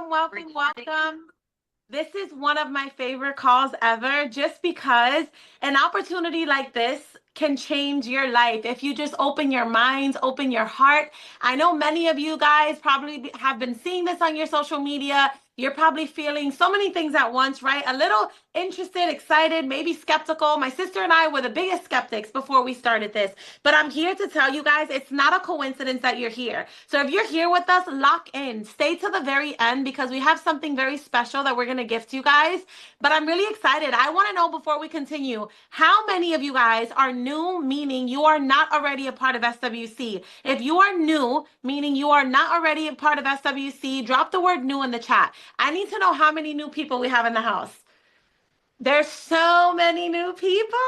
Welcome. This is one of my favorite calls ever, just because an opportunity like this can change your life if you just open your minds, open your heart. I know many of you guys probably have been seeing this on your social media. You're probably feeling so many things at once, right? A little interested, excited, maybe skeptical. My sister and I were the biggest skeptics before we started this, but I'm here to tell you guys it's not a coincidence that you're here. So if you're here with us, lock in, stay to the very end, because we have something very special that we're going to gift you guys. But I'm really excited. I want to know, before we continue, how many of you guys are new, meaning you are not already a part of SWC? If you are new, meaning you are not already a part of SWC, drop the word new in the chat. I need to know how many new people we have in the house. There's so many new people.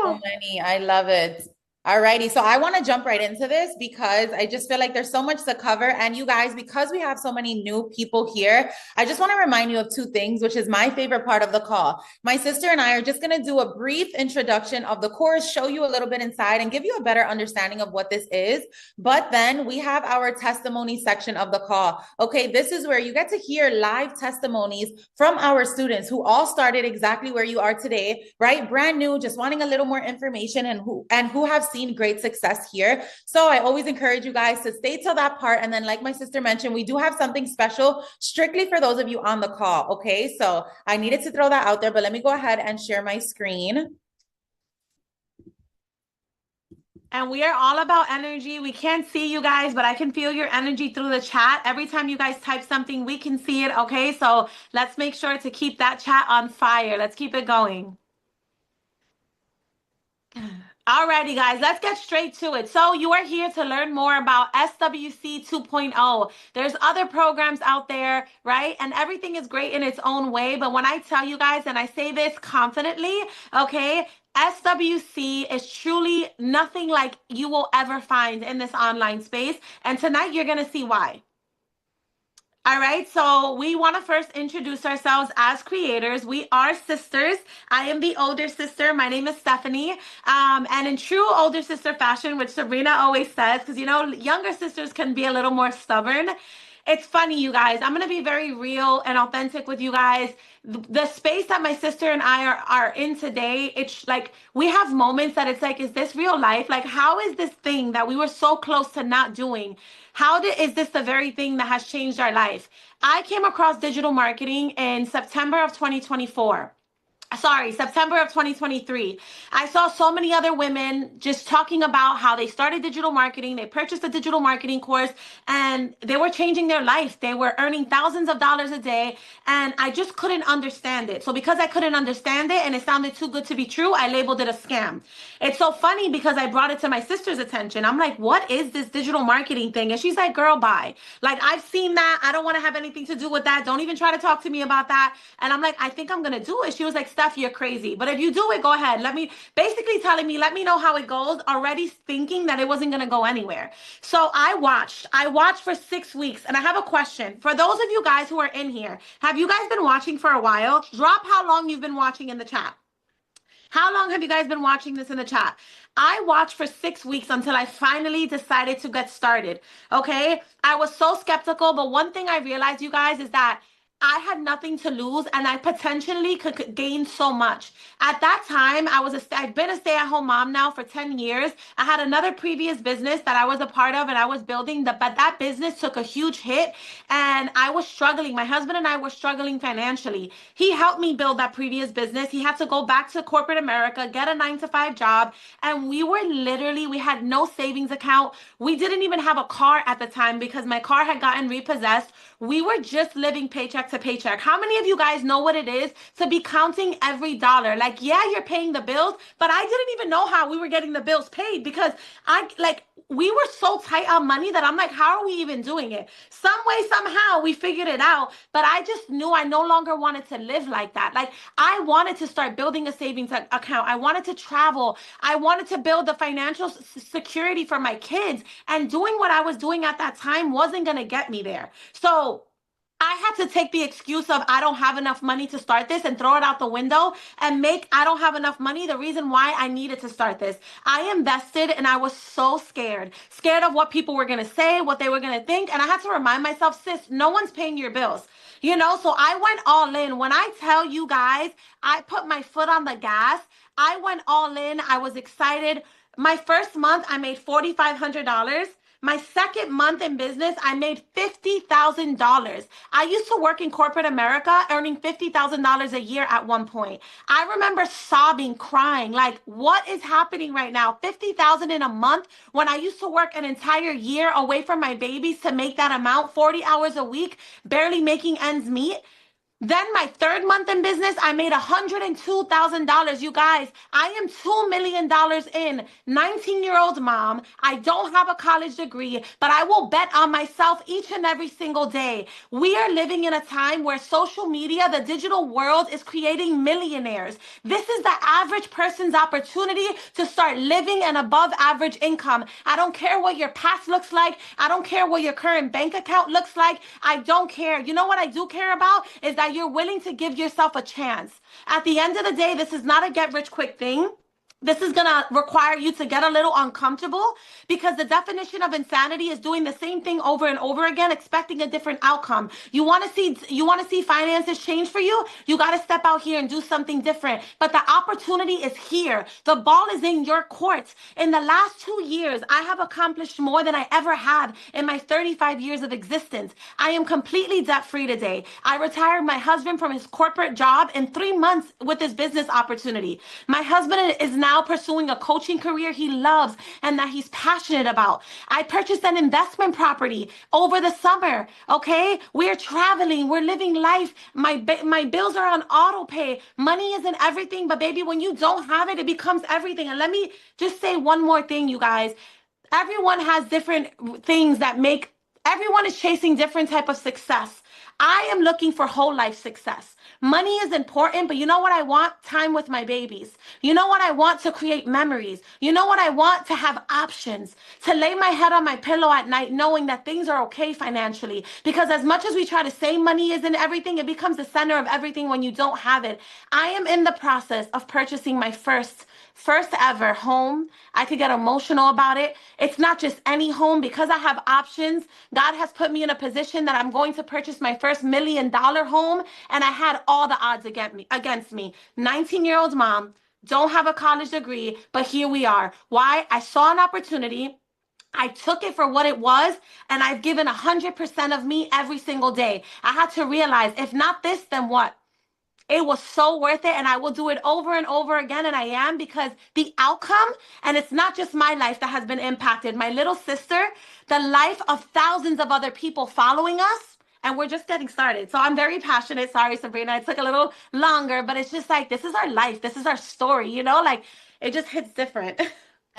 So many. I love it. All righty. So I want to jump right into this because I just feel like there's so much to cover. And you guys, because we have so many new people here, I just want to remind you of two things, which is my favorite part of the call. My sister and I are just going to do a brief introduction of the course, show you a little bit inside, and give you a better understanding of what this is. But then we have our testimony section of the call. Okay, this is where you get to hear live testimonies from our students who all started exactly where you are today, right? Brand new, just wanting a little more information, and who have seen great success here. So I always encourage you guys to stay till that part. And then, like my sister mentioned, we do have something special strictly for those of you on the call. Okay, so I needed to throw that out there, but let me go ahead and share my screen. And we are all about energy. We can't see you guys, but I can feel your energy through the chat. Every time you guys type something, we can see it. Okay, so let's make sure to keep that chat on fire. Let's keep it going. Alrighty, guys, let's get straight to it. So you are here to learn more about SWC 2.0. There's other programs out there, right? And everything is great in its own way. But when I tell you guys, and I say this confidently, okay, SWC is truly nothing like you will ever find in this online space. And tonight you're going to see why. All right, so we want to first introduce ourselves as creators. We are sisters. I am the older sister. My name is Stephanie. And in true older sister fashion, which Sabrina always says, because younger sisters can be a little more stubborn. It's funny, you guys. I'm going to be very real and authentic with you guys. The space that my sister and I are in today, it's like we have moments that it's like, is this real life? Like, how is this thing that we were so close to not doing? Is this the very thing that has changed our life? I came across digital marketing in September of 2024. Sorry, September of 2023. I saw so many other women just talking about how they started digital marketing. They purchased a digital marketing course and they were changing their life. They were earning thousands of dollars a day. And I just couldn't understand it. So because I couldn't understand it and it sounded too good to be true, I labeled it a scam. It's so funny because I brought it to my sister's attention. I'm like, what is this digital marketing thing? And she's like, girl, bye. Like, I've seen that. I don't want to have anything to do with that. Don't even try to talk to me about that. And I'm like, I think I'm going to do it. She was like, Steph, you're crazy. But if you do it, go ahead. Basically telling me, let me know how it goes, already thinking that it wasn't going to go anywhere. So I watched for 6 weeks. And I have a question for those of you guys who are in here. Have you guys been watching for a while? Drop how long you've been watching in the chat. How long have you guys been watching this in the chat? I watched for 6 weeks until I finally decided to get started. Okay. I was so skeptical, but one thing I realized, you guys, is that I had nothing to lose and I potentially could gain so much. At that time, I'd been a stay-at-home mom now for 10 years. I had another previous business that I was a part of and I was building, but that business took a huge hit and I was struggling. My husband and I were struggling financially. He helped me build that previous business. He had to go back to corporate America, get a 9-to-5 job, and we had no savings account. We didn't even have a car at the time because my car had gotten repossessed. We were just living paycheck to paycheck. How many of you guys know what it is to be counting every dollar? Like, yeah, you're paying the bills, but I didn't even know how we were getting the bills paid because we were so tight on money that I'm like, how are we even doing it? Some way, somehow we figured it out, but I just knew I no longer wanted to live like that. Like, I wanted to start building a savings account. I wanted to travel. I wanted to build the financial security for my kids, and doing what I was doing at that time wasn't going to get me there. So I had to take the excuse of I don't have enough money to start this and throw it out the window and make I don't have enough money the reason why I needed to start this. I invested and I was so scared of what people were going to say, what they were going to think. And I had to remind myself, sis, no one's paying your bills. you know? So I went all in. When I tell you guys, I put my foot on the gas. I went all in. I was excited. My first month, I made $4,500. My second month in business, I made $50,000. I used to work in corporate America, earning $50,000 a year at one point. I remember sobbing, crying, like, what is happening right now? 50,000 in a month when I used to work an entire year away from my babies to make that amount, 40 hours a week, barely making ends meet. Then my third month in business, I made $102,000. You guys, I am $2 million in. 19-year-old mom. I don't have a college degree, but I will bet on myself each and every single day. We are living in a time where social media, the digital world, is creating millionaires. This is the average person's opportunity to start living an above average income. I don't care what your past looks like. I don't care what your current bank account looks like. I don't care. You know what I do care about is that you're willing to give yourself a chance. At the end of the day, this is not a get rich quick thing. This is going to require you to get a little uncomfortable because the definition of insanity is doing the same thing over and over again, expecting a different outcome. You want to see finances change for you? You got to step out here and do something different. But the opportunity is here. The ball is in your court. In the last 2 years, I have accomplished more than I ever had in my 35 years of existence. I am completely debt free today. I retired my husband from his corporate job in 3 months with this business opportunity. My husband is now pursuing a coaching career he loves and that he's passionate about. I purchased an investment property over the summer. Okay, we're traveling, we're living life. My bills are on auto pay. Money isn't everything, but baby, when you don't have it, it becomes everything. And let me just say one more thing, you guys. Everyone has different things that make everyone is chasing different type of success. I am looking for whole life success. Money is important, but you know what I want? Time with my babies. You know what I want? To create memories. You know what I want? To have options. To lay my head on my pillow at night knowing that things are okay financially. Because as much as we try to say money isn't everything, it becomes the center of everything when you don't have it. I am in the process of purchasing my first ever home. I could get emotional about it. It's not just any home because I have options. God has put me in a position that I'm going to purchase my first $1 million home, and I had all the odds against me. 19-year-old mom, don't have a college degree, but here we are. Why? I saw an opportunity. I took it for what it was, and I've given 100% of me every single day. I had to realize, if not this, then what? It was so worth it, and I will do it over and over again, and I am, because the outcome, and it's not just my life that has been impacted, my little sister, the life of thousands of other people following us, and we're just getting started. So I'm very passionate. Sorry, Sabrina, it took a little longer, but it's just like, this is our life. This is our story, you know, like it just hits different.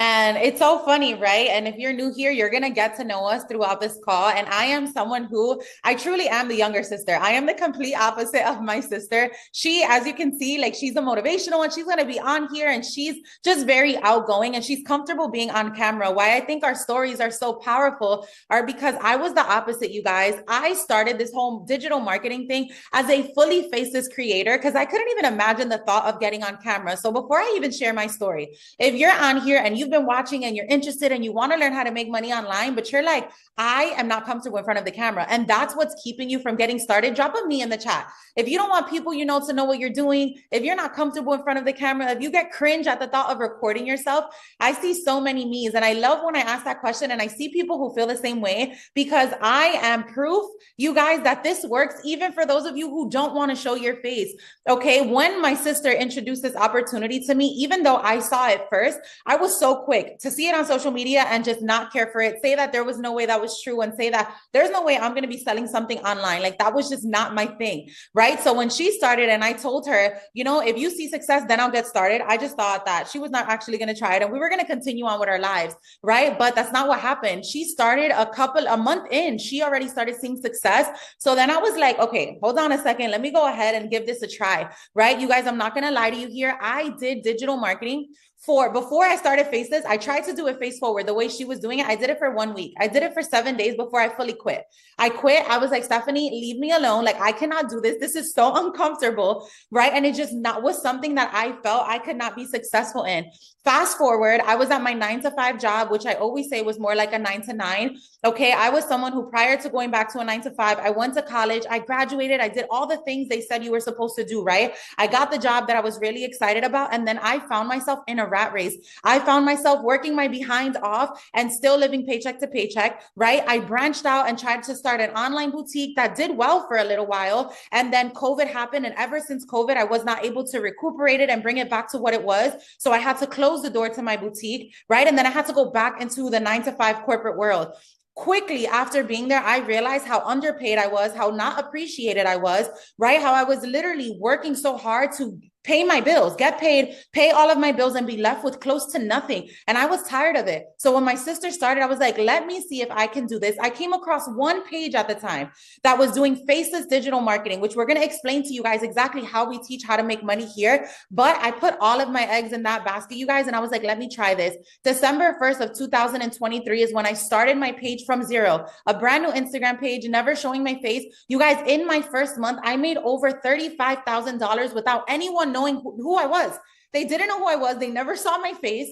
And it's so funny, right? And if you're new here, you're going to get to know us throughout this call. And I am someone who I truly am the younger sister. I am the complete opposite of my sister. She, as you can see, like she's a motivational one. She's going to be on here and she's just very outgoing and she's comfortable being on camera. Why I think our stories are so powerful are because I was the opposite, you guys. I started this whole digital marketing thing as a fully faceless creator because I couldn't even imagine the thought of getting on camera. So before I even share my story, if you're on here and you've been watching and you're interested and you want to learn how to make money online, but you're like, I am not comfortable in front of the camera, and that's what's keeping you from getting started, drop a me in the chat. If you don't want people you know to know what you're doing, if you're not comfortable in front of the camera, if you get cringe at the thought of recording yourself, I see so many me's. And I love when I ask that question and I see people who feel the same way, because I am proof, you guys, that this works even for those of you who don't want to show your face. Okay, when my sister introduced this opportunity to me, even though I saw it first, I was so quick to see it on social media and just not care for it, say that there was no way that was true, and say that there's no way I'm going to be selling something online. Like that was just not my thing, right? So when she started and I told her, you know, if you see success, then I'll get started, I just thought that she was not actually going to try it and we were going to continue on with our lives, right? But that's not what happened. She started a month in, she already started seeing success. So then I was like, okay, hold on a second, let me go ahead and give this a try, right? You guys, I'm not going to lie to you here. I did digital marketing for before I started Faceless, I tried to do it face forward the way she was doing it. I did it for 1 week. I did it for 7 days before I fully quit. I quit. I was like, Stephanie, leave me alone. Like, I cannot do this. This is so uncomfortable. Right. And it just not was something that I felt I could not be successful in. Fast forward, I was at my 9 to 5 job, which I always say was more like a 9 to 9. Okay. I was someone who, prior to going back to a 9 to 5, I went to college, I graduated, I did all the things they said you were supposed to do, right? I got the job that I was really excited about. And then I found myself in a rat race. I found myself working my behind off and still living paycheck to paycheck, right? I branched out and tried to start an online boutique that did well for a little while. And then COVID happened. And ever since COVID, I was not able to recuperate it and bring it back to what it was. So I had to close the door to my boutique, right? And then I had to go back into the 9 to 5 corporate world. Quickly after being there, I realized how underpaid I was, how not appreciated I was, right? How I was literally working so hard to pay my bills, get paid, pay all of my bills, and be left with close to nothing. And I was tired of it. So when my sister started, I was like, let me see if I can do this. I came across one page at the time that was doing Faceless digital marketing, which we're going to explain to you guys exactly how we teach how to make money here. But I put all of my eggs in that basket, you guys, and I was like, let me try this. December 1st of 2023 is when I started my page from zero, a brand new Instagram page, never showing my face. You guys, in my first month, I made over $35,000 without anyone knowing who I was. They didn't know who I was. They never saw my face.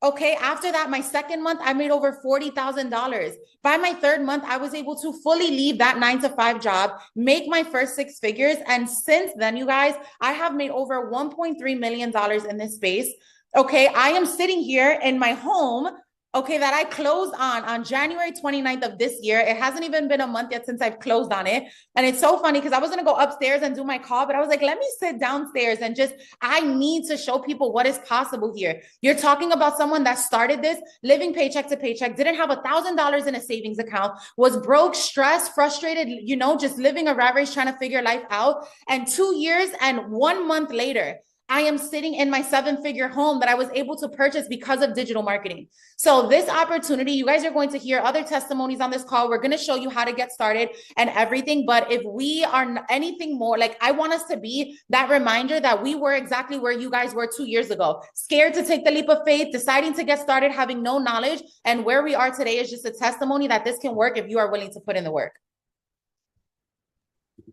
Okay. After that, my second month, I made over $40,000. By my third month, I was able to fully leave that 9 to 5 job, make my first 6 figures. And since then, you guys, I have made over $1.3 million in this space. Okay. I am sitting here in my home, okay, that I closed on January 29th of this year. It hasn't even been a month yet since I've closed on it. And it's so funny because I was going to go upstairs and do my call, but I was like, let me sit downstairs and just, I need to show people what is possible here. You're talking about someone that started this, living paycheck to paycheck, didn't have $1,000 in a savings account, was broke, stressed, frustrated, you know, just living a rat race, trying to figure life out. And 2 years and 1 month later, I am sitting in my 7-figure home that I was able to purchase because of digital marketing. So this opportunity, you guys are going to hear other testimonies on this call. We're going to show you how to get started and everything. But if we are anything more, like I want us to be that reminder that we were exactly where you guys were 2 years ago, scared to take the leap of faith, deciding to get started, having no knowledge. And where we are today is just a testimony that this can work if you are willing to put in the work.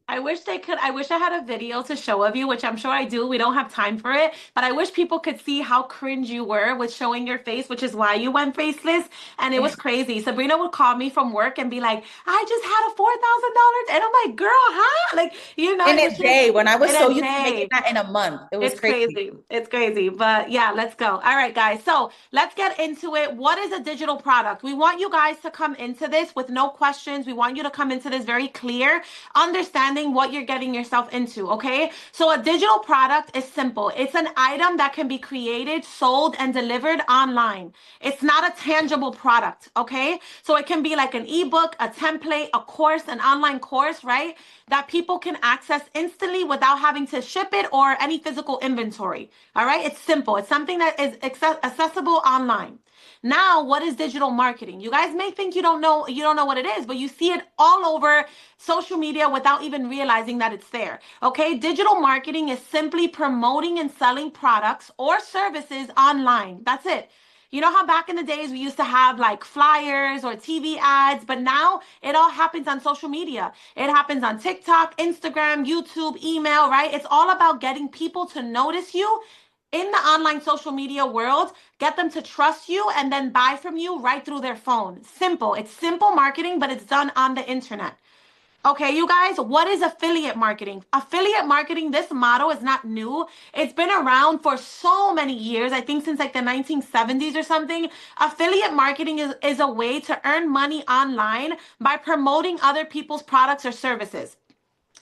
I wish they could. I wish I had a video to show of you, which I'm sure I do. We don't have time for it, but I wish people could see how cringe you were with showing your face, which is why you went faceless. And it was crazy. Sabrina would call me from work and be like, I just had a $4,000. And I'm like, girl, huh? Like, you know, In it a was just day, when I was in so a used to making day. that in a month, it was It's crazy. crazy. It's crazy. But yeah, let's go. All right, guys. So let's get into it. What is a digital product? We want you guys to come into this with no questions. We want you to come into this very clear, understanding what you're getting yourself into. Okay. So a digital product is simple. It's an item that can be created, sold, and delivered online. It's not a tangible product. Okay. So it can be like an ebook, a template, a course, an online course, right? That people can access instantly without having to ship it or any physical inventory. All right. It's simple. It's something that is accessible online. Now, what is digital marketing? You guys may think you don't know what it is, but you see it all over social media without even realizing that it's there. Okay? Digital marketing is simply promoting and selling products or services online. That's it. You know how back in the days we used to have like flyers or TV ads, but now it all happens on social media. It happens on TikTok, Instagram, YouTube, email, right? It's all about getting people to notice you in the online social media world, get them to trust you, and then buy from you right through their phone. Simple. It's simple marketing, but it's done on the internet. Okay, you guys, what is affiliate marketing? Affiliate marketing, this model is not new. It's been around for so many years, I think since like the 1970s or something. Affiliate marketing is a way to earn money online by promoting other people's products or services.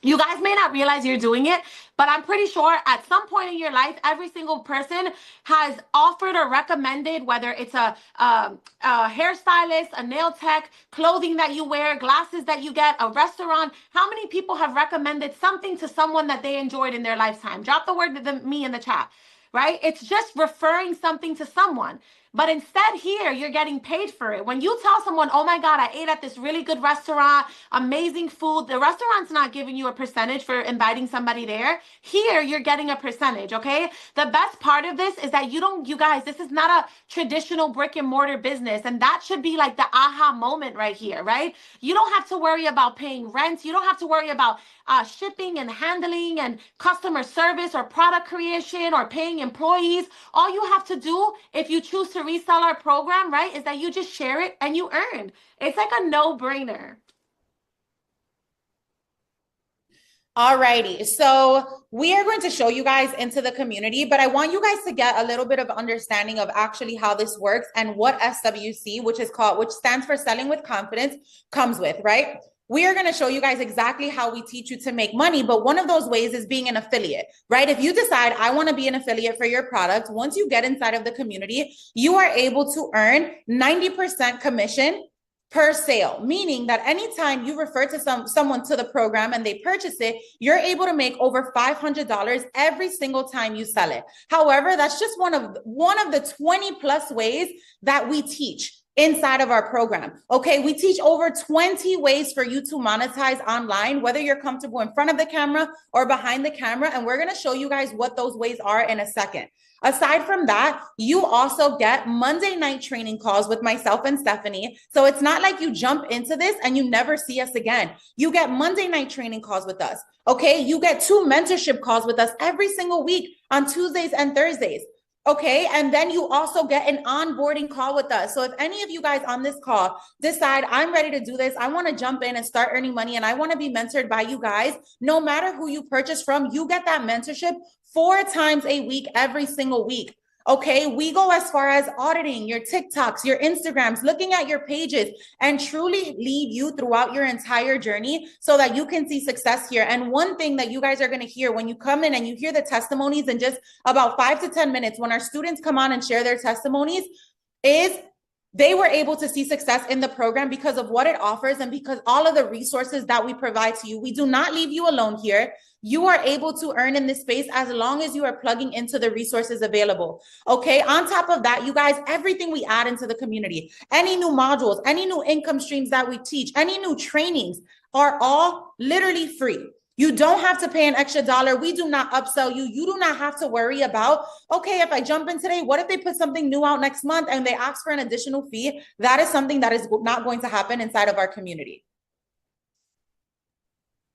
You guys may not realize you're doing it, but I'm pretty sure at some point in your life, every single person has offered or recommended, whether it's a hairstylist, a nail tech, clothing that you wear, glasses that you get, a restaurant. How many people have recommended something to someone that they enjoyed in their lifetime? Drop the word to me in the chat, right? It's just referring something to someone. But instead here, you're getting paid for it. When you tell someone, oh my God, I ate at this really good restaurant, amazing food, the restaurant's not giving you a percentage for inviting somebody there. Here, you're getting a percentage, okay? The best part of this is that you guys, this is not a traditional brick and mortar business. And that should be like the aha moment right here, right? You don't have to worry about paying rent. You don't have to worry about shipping and handling and customer service or product creation or paying employees. All you have to do if you choose to resell our program, right, is that you just share it and you earn. It's like a no-brainer. Alrighty, so we are going to show you guys into the community, but I want you guys to get a little bit of understanding of actually how this works and what SWC, which stands for Selling with Confidence, comes with, right? We are going to show you guys exactly how we teach you to make money, but one of those ways is being an affiliate, right? If you decide I want to be an affiliate for your product, once you get inside of the community, you are able to earn 90% commission per sale, meaning that anytime you refer to someone to the program and they purchase it, you're able to make over $500 every single time you sell it. However, that's just one of the 20 plus ways that we teach inside of our program. Okay, we teach over 20 ways for you to monetize online, whether you're comfortable in front of the camera or behind the camera, and we're going to show you guys what those ways are in a second. Aside from that, you also get Monday night training calls with myself and Stephanie. So it's not like you jump into this and you never see us again. You get Monday night training calls with us. Okay. You get 2 mentorship calls with us every single week on Tuesdays and Thursdays. Okay. And then you also get an onboarding call with us. So if any of you guys on this call decide I'm ready to do this, I want to jump in and start earning money and I want to be mentored by you guys, no matter who you purchase from, you get that mentorship 4 times a week, every single week. Okay, we go as far as auditing your TikToks, your Instagrams, looking at your pages, and truly lead you throughout your entire journey so that you can see success here. And one thing that you guys are going to hear when you come in and you hear the testimonies in just about 5 to 10 minutes, when our students come on and share their testimonies, is they were able to see success in the program because of what it offers and because all of the resources that we provide to you. We do not leave you alone here. You are able to earn in this space as long as you are plugging into the resources available. Okay. On top of that, you guys, everything we add into the community, any new modules, any new income streams that we teach, any new trainings are all literally free. You don't have to pay an extra dollar. We do not upsell you. You do not have to worry about, okay, if I jump in today, what if they put something new out next month and they ask for an additional fee? That is something that is not going to happen inside of our community.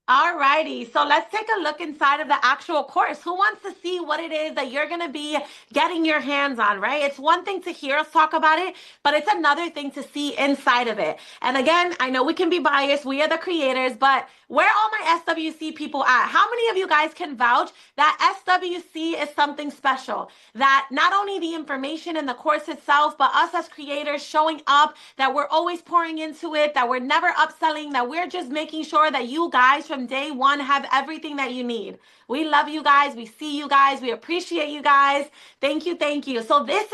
All righty, so let's take a look inside of the actual course. Who wants to see what it is that you're going to be getting your hands on, right? It's one thing to hear us talk about it, but it's another thing to see inside of it. And again, I know we can be biased. We are the creators, but where are all my SWC people at? How many of you guys can vouch that SWC is something special? That not only the information in the course itself, but us as creators showing up, that we're always pouring into it, that we're never upselling, that we're just making sure that you guys from day one have everything that you need. We love you guys. We see you guys. We appreciate you guys. Thank you. Thank you. So this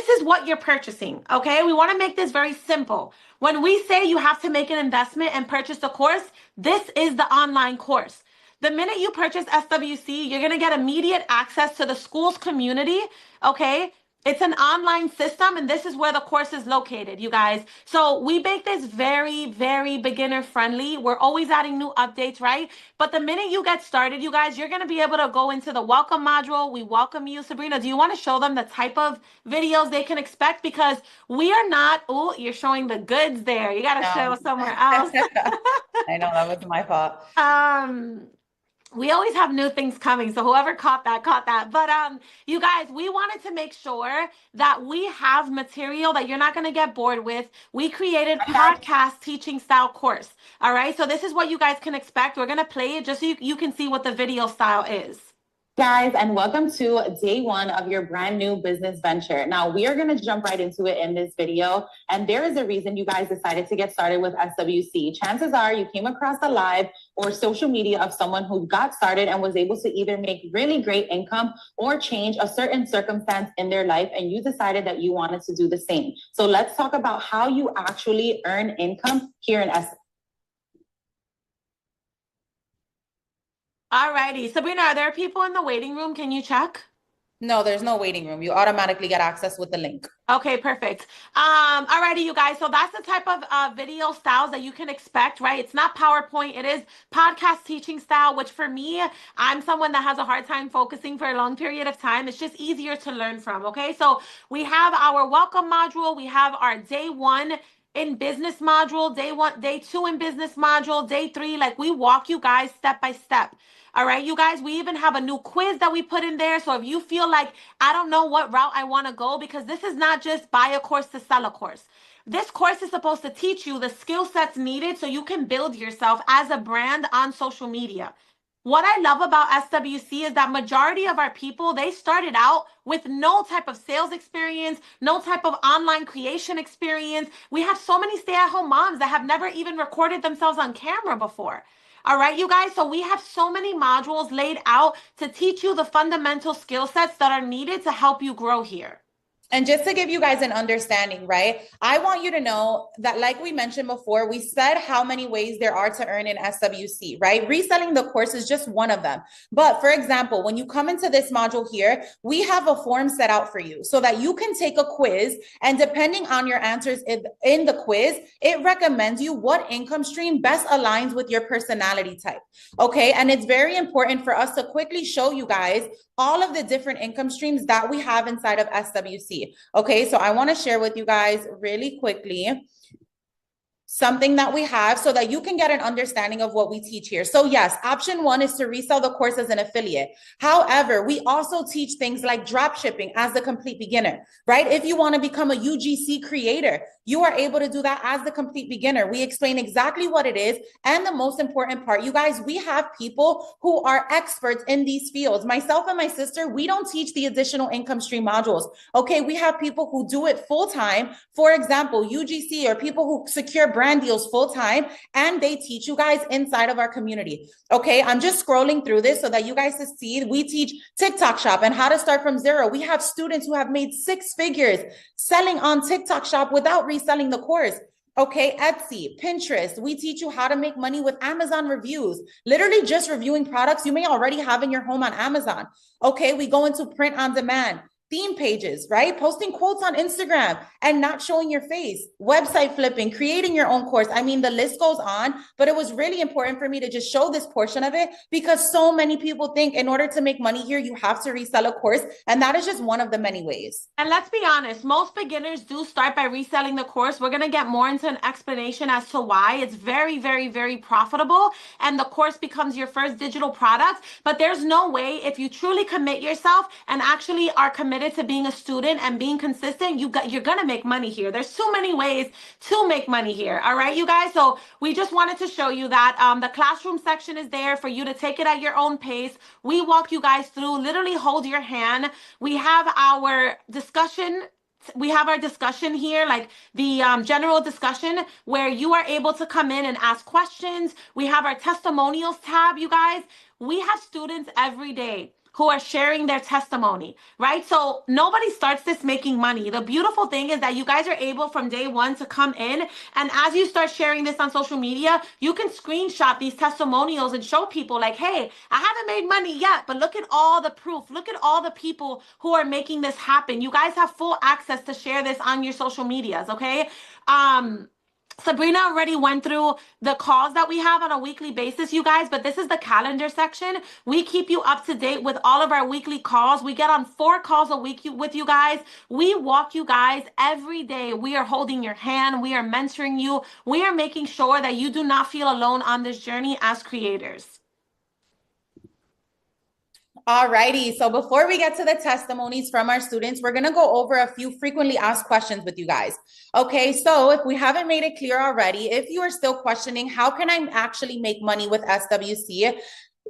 is what you're purchasing, okay? We want to make this very simple. When we say you have to make an investment and purchase the course, this is the online course. The minute you purchase SWC, you're going to get immediate access to the school's community, okay? It's an online system, and this is where the course is located, you guys. So we make this very, very beginner friendly. We're always adding new updates, right? But the minute you get started, you guys, you're going to be able to go into the welcome module. We welcome you. Sabrina, do you want to show them the type of videos they can expect? Because we are not, oh, you're showing the goods there. You got to show somewhere else. I know that was my fault. We always have new things coming, so whoever caught that caught that. But you guys, we wanted to make sure that we have material that you're not going to get bored with. We created podcast teaching style course. All right, so this is what you guys can expect. We're going to play it just so you can see what the video style is. Guys, and welcome to day 1 of your brand new business venture. Now, we are going to jump right into it in this video, and there is a reason you guys decided to get started with SWC. Chances are you came across a live or social media of someone who got started and was able to either make really great income or change a certain circumstance in their life, and you decided that you wanted to do the same. So let's talk about how you actually earn income here in SWC. All righty. Sabrina, are there people in the waiting room? Can you check? No, there's no waiting room. You automatically get access with the link. Okay, perfect. Alrighty, you guys. So that's the type of video styles that you can expect, right? It's not PowerPoint. It is podcast teaching style, which for me, I'm someone that has a hard time focusing for a long period of time. It's just easier to learn from, okay? So we have our welcome module. We have our day 1 in business module, day 1, day 2 in business module, day 3. Like, we walk you guys step by step. All right, you guys, we even have a new quiz that we put in there. So if you feel like, I don't know what route I want to go, because this is not just buy a course to sell a course. This course is supposed to teach you the skill sets needed so you can build yourself as a brand on social media. What I love about SWC is that majority of our people, they started out with no type of sales experience, no type of online creation experience. We have so many stay-at-home moms that have never even recorded themselves on camera before. All right, you guys. So we have so many modules laid out to teach you the fundamental skill sets that are needed to help you grow here. And just to give you guys an understanding, right? I want you to know that, like we mentioned before, we said how many ways there are to earn in SWC, right? Reselling the course is just one of them. But for example, when you come into this module here, we have a form set out for you so that you can take a quiz. And depending on your answers in the quiz, it recommends you what income stream best aligns with your personality type. Okay. And it's very important for us to quickly show you guys all of the different income streams that we have inside of SWC. Okay, so I want to share with you guys really quickly something that we have so that you can get an understanding of what we teach here. So yes, option 1 is to resell the course as an affiliate. However, we also teach things like drop shipping as the complete beginner, right? If you want to become a UGC creator, you are able to do that as the complete beginner. We explain exactly what it is. And the most important part, you guys, we have people who are experts in these fields. Myself and my sister, we don't teach the additional income stream modules. Okay, we have people who do it full time. For example, UGC, or people who secure brand deals full time, and they teach you guys inside of our community. Okay, I'm just scrolling through this so that you guys can see. We teach TikTok shop and how to start from zero. We have students who have made 6 figures selling on TikTok shop without reselling the course. Okay, Etsy, Pinterest. We teach you how to make money with Amazon reviews, literally just reviewing products you may already have in your home on Amazon. Okay, we go into print on demand, theme pages, right? Posting quotes on Instagram and not showing your face, website flipping, creating your own course. I mean, the list goes on, but it was really important for me to just show this portion of it because so many people think in order to make money here, you have to resell a course. And that is just one of the many ways. And let's be honest, most beginners do start by reselling the course. We're going to get more into an explanation as to why. It's very, very, very profitable. And the course becomes your first digital product. But there's no way, if you truly commit yourself and actually are committed to being a student and being consistent, you're going to make money here. There's too many ways to make money here. All right, you guys. So we just wanted to show you that the classroom section is there for you to take it at your own pace. We walk you guys through, literally hold your hand. We have our discussion. We have our discussion here, like the general discussion where you are able to come in and ask questions. We have our testimonials tab, you guys. We have students every day who are sharing their testimony, right? So nobody starts this making money. The beautiful thing is that you guys are able from day 1 to come in, and as you start sharing this on social media, you can screenshot these testimonials and show people like, hey, I haven't made money yet, but look at all the proof. Look at all the people who are making this happen. You guys have full access to share this on your social medias, okay? Sabrina already went through the calls that we have on a weekly basis, you guys, but this is the calendar section. We keep you up to date with all of our weekly calls. We get on 4 calls a week with you guys. We walk you guys every day. We are holding your hand. We are mentoring you. We are making sure that you do not feel alone on this journey as creators. Alrighty, so before we get to the testimonies from our students, we're going to go over a few frequently asked questions with you guys. Okay, so if we haven't made it clear already, if you are still questioning, how can I actually make money with SWC?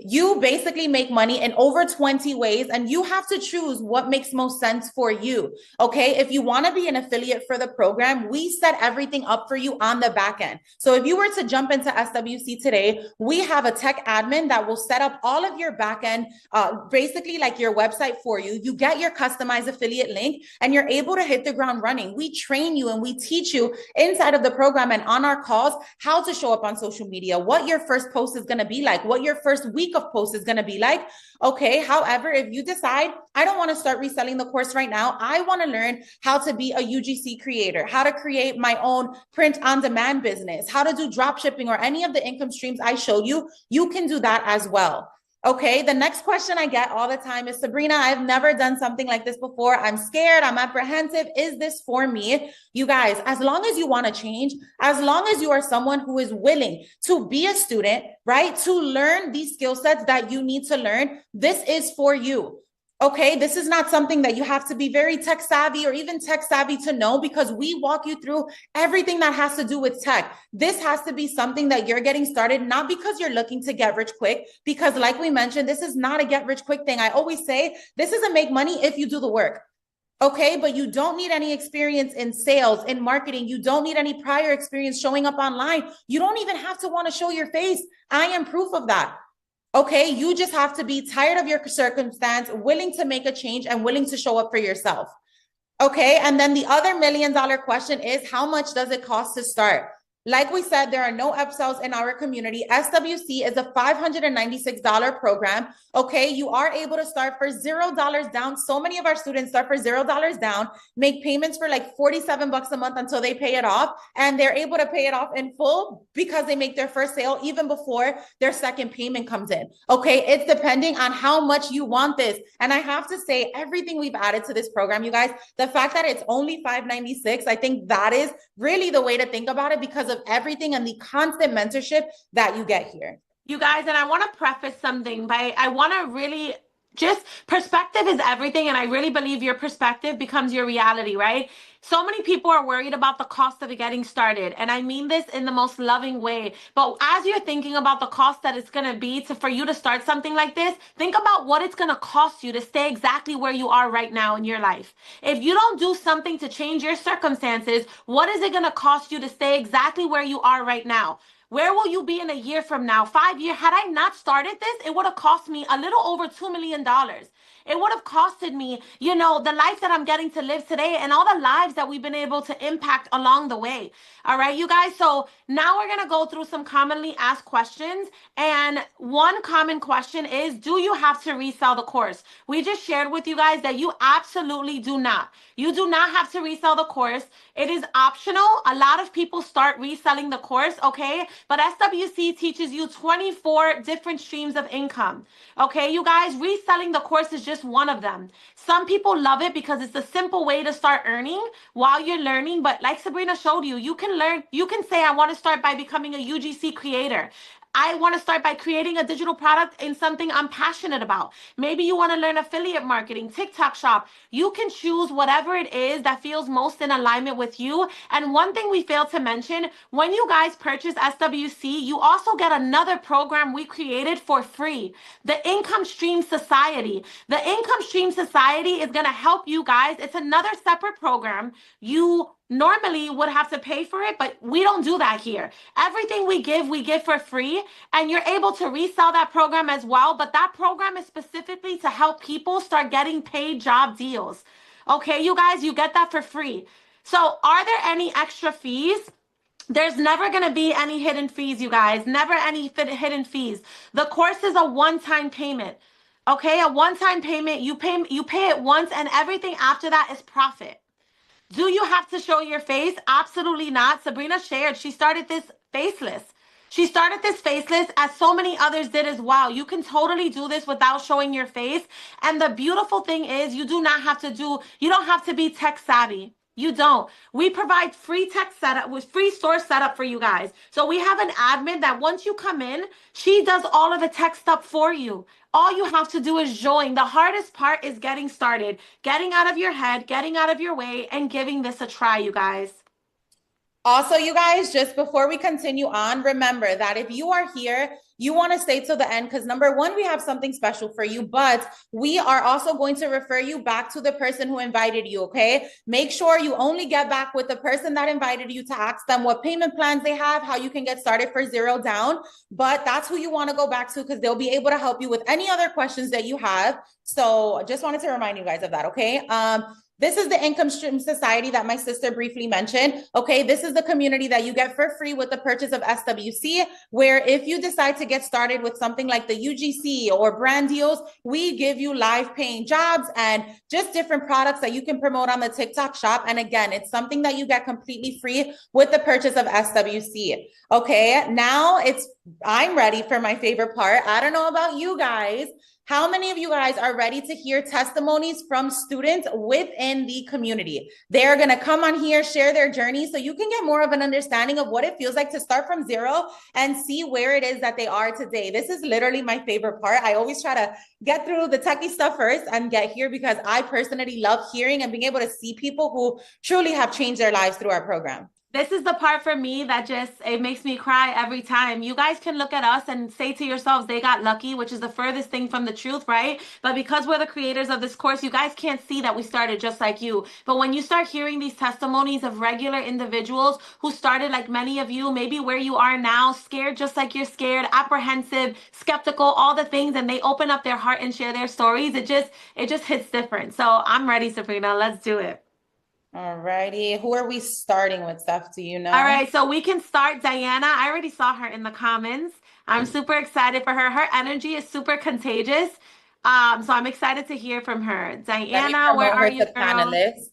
You basically make money in over 20 ways, and you have to choose what makes most sense for you. Okay. If you want to be an affiliate for the program, we set everything up for you on the back end. So if you were to jump into SWC today, we have a tech admin that will set up all of your back end, basically like your website for you. You get your customized affiliate link and you're able to hit the ground running. We train you and we teach you inside of the program and on our calls how to show up on social media, what your first post is going to be like, what your first week week of posts is going to be like. Okay. However, if you decide, I don't want to start reselling the course right now, I want to learn how to be a UGC creator, how to create my own print on demand business, how to do drop shipping or any of the income streams I showed you, you can do that as well. Okay, the next question I get all the time is, Sabrina, I've never done something like this before. I'm scared, I'm apprehensive. Is this for me? You guys, as long as you want to change, as long as you are someone who is willing to be a student, right, to learn these skill sets that you need to learn, this is for you. Okay, this is not something that you have to be very tech savvy or even tech savvy to know, because we walk you through everything that has to do with tech. This has to be something that you're getting started, not because you're looking to get rich quick, because like we mentioned, this is not a get rich quick thing. I always say this is a make money if you do the work. Okay, but you don't need any experience in sales, in marketing. You don't need any prior experience showing up online. You don't even have to want to show your face. I am proof of that. Okay, you just have to be tired of your circumstance, willing to make a change and willing to show up for yourself. Okay, and then the other $1 million question is, how much does it cost to start? Like we said, there are no upsells in our community. SWC is a $596 program. Okay, you are able to start for $0 down. So many of our students start for $0 down, make payments for like 47 bucks a month until they pay it off. And they're able to pay it off in full because they make their first sale even before their second payment comes in. Okay, it's depending on how much you want this. And I have to say, everything we've added to this program, you guys, the fact that it's only $596, I think that is really the way to think about it, because of everything and the constant mentorship that you get here. You guys, and I want to preface something by, I want to really just, perspective is everything. And I really believe your perspective becomes your reality, right? So many people are worried about the cost of getting started. And I mean this in the most loving way. But as you're thinking about the cost that it's going to be for you to start something like this, think about what it's going to cost you to stay exactly where you are right now in your life. If you don't do something to change your circumstances, what is it going to cost you to stay exactly where you are right now? Where will you be in a year from now, 5 years? Had I not started this, it would have cost me a little over $2 million. It would have costed me, you know, the life that I'm getting to live today and all the lives that we've been able to impact along the way. All right, you guys. So now we're going to go through some commonly asked questions. And one common question is, do you have to resell the course? We just shared with you guys that you absolutely do not. You do not have to resell the course. It is optional. A lot of people start reselling the course, okay? But SWC teaches you 24 different streams of income. Okay, you guys, reselling the course is just one of them. Some people love it because it's a simple way to start earning while you're learning. But like Sabrina showed you, you can learn, you can say, I want to start by becoming a UGC creator. I want to start by creating a digital product in something I'm passionate about. Maybe you want to learn affiliate marketing, TikTok shop. You can choose whatever it is that feels most in alignment with you. And one thing we failed to mention, when you guys purchase SWC, you also get another program we created for free, the Income Stream Society. The Income Stream Society is going to help you guys. It's another separate program. You normally would have to pay for it, but we don't do that here. Everything we give for free, and you're able to resell that program as well. But that program is specifically to help people start getting paid job deals. Okay, you guys, you get that for free. So are there any extra fees? There's never going to be any hidden fees, you guys. Never any hidden fees. The course is a one-time payment. Okay, a one-time payment. You pay it once, and everything after that is profit. Do you have to show your face? Absolutely not. Sabrina shared, she started this faceless. She started this faceless, as so many others did as well. You can totally do this without showing your face. And the beautiful thing is, you don't have to be tech savvy. You don't. We provide free tech setup with free store setup for you guys. So we have an admin that once you come in, she does all of the tech stuff for you. All you have to do is join. The hardest part is getting started, getting out of your head, getting out of your way, and giving this a try, you guys. Also, you guys, just before we continue on, remember that if you are here, you want to stay till the end, because number one, we have something special for you, but we are also going to refer you back to the person who invited you, okay? Make sure you only get back with the person that invited you to ask them what payment plans they have, how you can get started for $0 down, but that's who you want to go back to, because they'll be able to help you with any other questions that you have. So just wanted to remind you guys of that, okay? This is the income stream society that my sister briefly mentioned. Okay, this is the community that you get for free with the purchase of SWC, where if you decide to get started with something like the UGC or brand deals, we give you live paying jobs and just different products that you can promote on the TikTok shop. And again, it's something that you get completely free with the purchase of SWC. Okay, now I'm ready for my favorite part. I don't know about you guys. How many of you guys are ready to hear testimonies from students within the community? They're going to come on here, share their journey so you can get more of an understanding of what it feels like to start from zero and see where it is that they are today. This is literally my favorite part. I always try to get through the techie stuff first and get here because I personally love hearing and being able to see people who truly have changed their lives through our program. This is the part for me that it makes me cry every time. You guys can look at us and say to yourselves, they got lucky, which is the furthest thing from the truth, right? But because we're the creators of this course, you guys can't see that we started just like you. But when you start hearing these testimonies of regular individuals who started like many of you, maybe where you are now, scared just like you're scared, apprehensive, skeptical, all the things, and they open up their heart and share their stories, it just hits different. So I'm ready, Sabrina. Let's do it. All righty. Who are we starting with, Steph? Do you know? All right, so we can start Diana. I already saw her in the comments. I'm super excited for her. Her energy is super contagious. So I'm excited to hear from her. Diana, where are you, girl? Panelist.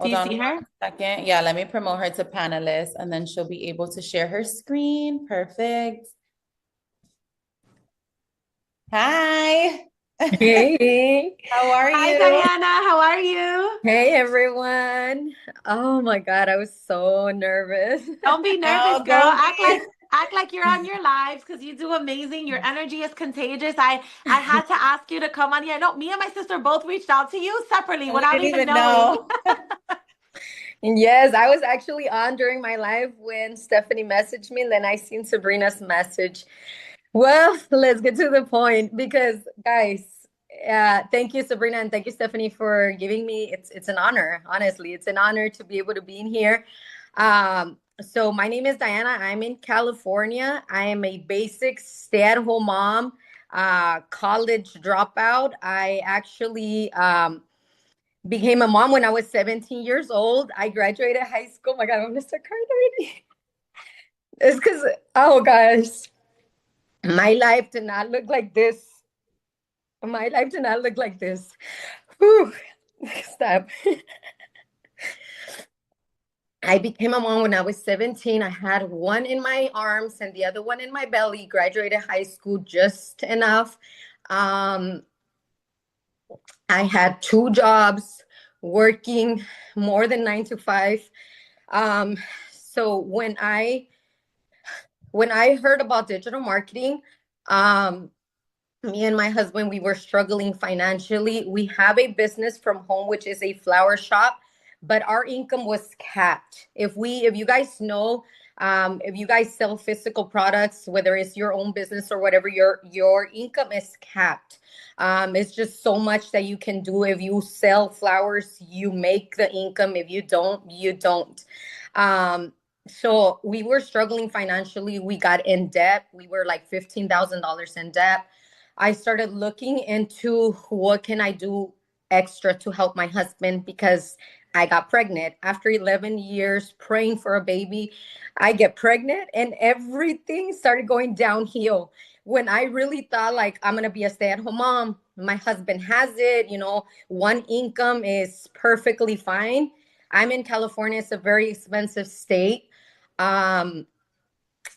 Do you see her? Second. Yeah, let me promote her to panelist and then she'll be able to share her screen. Perfect. Hi. Hey. How are you? Hi, Diana. How are you? Hey, everyone. Oh my God, I was so nervous. Don't be nervous, girl. Act like you're on your lives because you do amazing. Your energy is contagious. I had to ask you to come on here. No, me and my sister both reached out to you separately without even knowing. Yes, I was actually on during my live when Stephanie messaged me, and then I seen Sabrina's message. Well, let's get to the point because, guys, thank you, Sabrina, and thank you, Stephanie, for giving me. It's an honor, honestly. It's an honor to be able to be in here. So my name is Diana. I'm in California. I am a basic stay-at-home mom, college dropout. I actually became a mom when I was 17 years old. I graduated high school. Oh my God, I'm gonna start crying already. It's because, oh gosh. My life did not look like this. My life did not look like this. Whew. Stop. I became a mom when I was 17. I had one in my arms and the other one in my belly. Graduated high school just enough. I had 2 jobs, working more than 9 to 5. So when I heard about digital marketing, me and my husband, we were struggling financially. We have a business from home, which is a flower shop, but our income was capped. If you guys know, if you guys sell physical products, whether it's your own business or whatever, your income is capped. It's just so much that you can do. If you sell flowers, you make the income. If you don't, you don't. So we were struggling financially. We got in debt. We were like $15,000 in debt. I started looking into what can I do extra to help my husband because I got pregnant. After 11 years praying for a baby, I get pregnant and everything started going downhill. When I really thought like I'm going to be a stay-at-home mom, my husband has it, one income is perfectly fine. I'm in California. It's a very expensive state.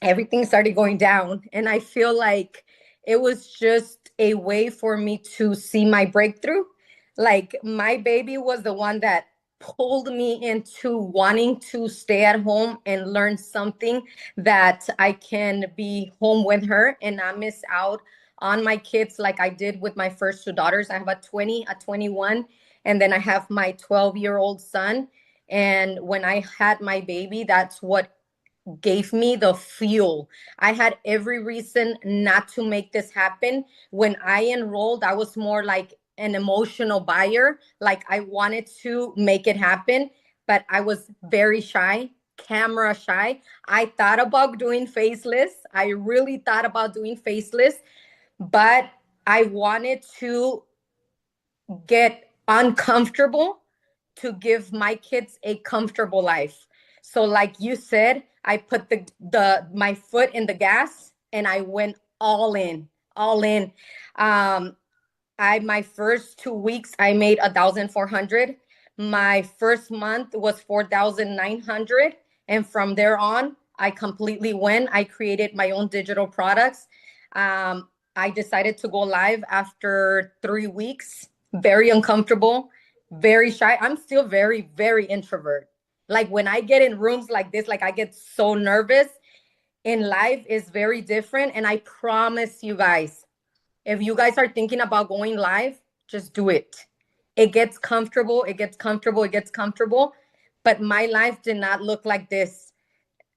Everything started going down and I feel like it was just a way for me to see my breakthrough. Like my baby was the one that pulled me into wanting to stay at home and learn something that I can be home with her and not miss out on my kids like I did with my first 2 daughters. I have a 20, a 21, and then I have my 12-year-old son. And when I had my baby, that's what gave me the fuel. I had every reason not to make this happen. When I enrolled, I was more like an emotional buyer. Like I wanted to make it happen, but I was very shy, camera shy. I thought about doing faceless. I really thought about doing faceless, but I wanted to get uncomfortable to give my kids a comfortable life. So like you said, I put my foot in the gas and I went all in, all in. My first 2 weeks I made 1,400. My first month was 4,900, and from there on I completely went. I created my own digital products. I decided to go live after 3 weeks. Very uncomfortable, very shy. I'm still very, very introvert. Like when I get in rooms like this, like I get so nervous. In live is very different, and I promise you guys, if you guys are thinking about going live, just do it. It gets comfortable, it gets comfortable, it gets comfortable. But my life did not look like this.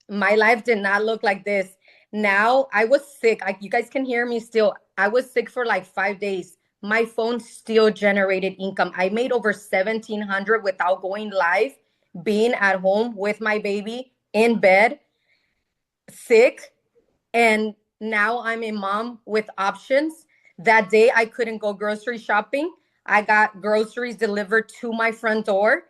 My life did not look like this. Now I was sick. You guys can hear me still. I was sick for like 5 days. My phone still generated income. I made over 1,700 without going live, being at home with my baby in bed, sick. And now I'm a mom with options. That day I couldn't go grocery shopping. I got groceries delivered to my front door.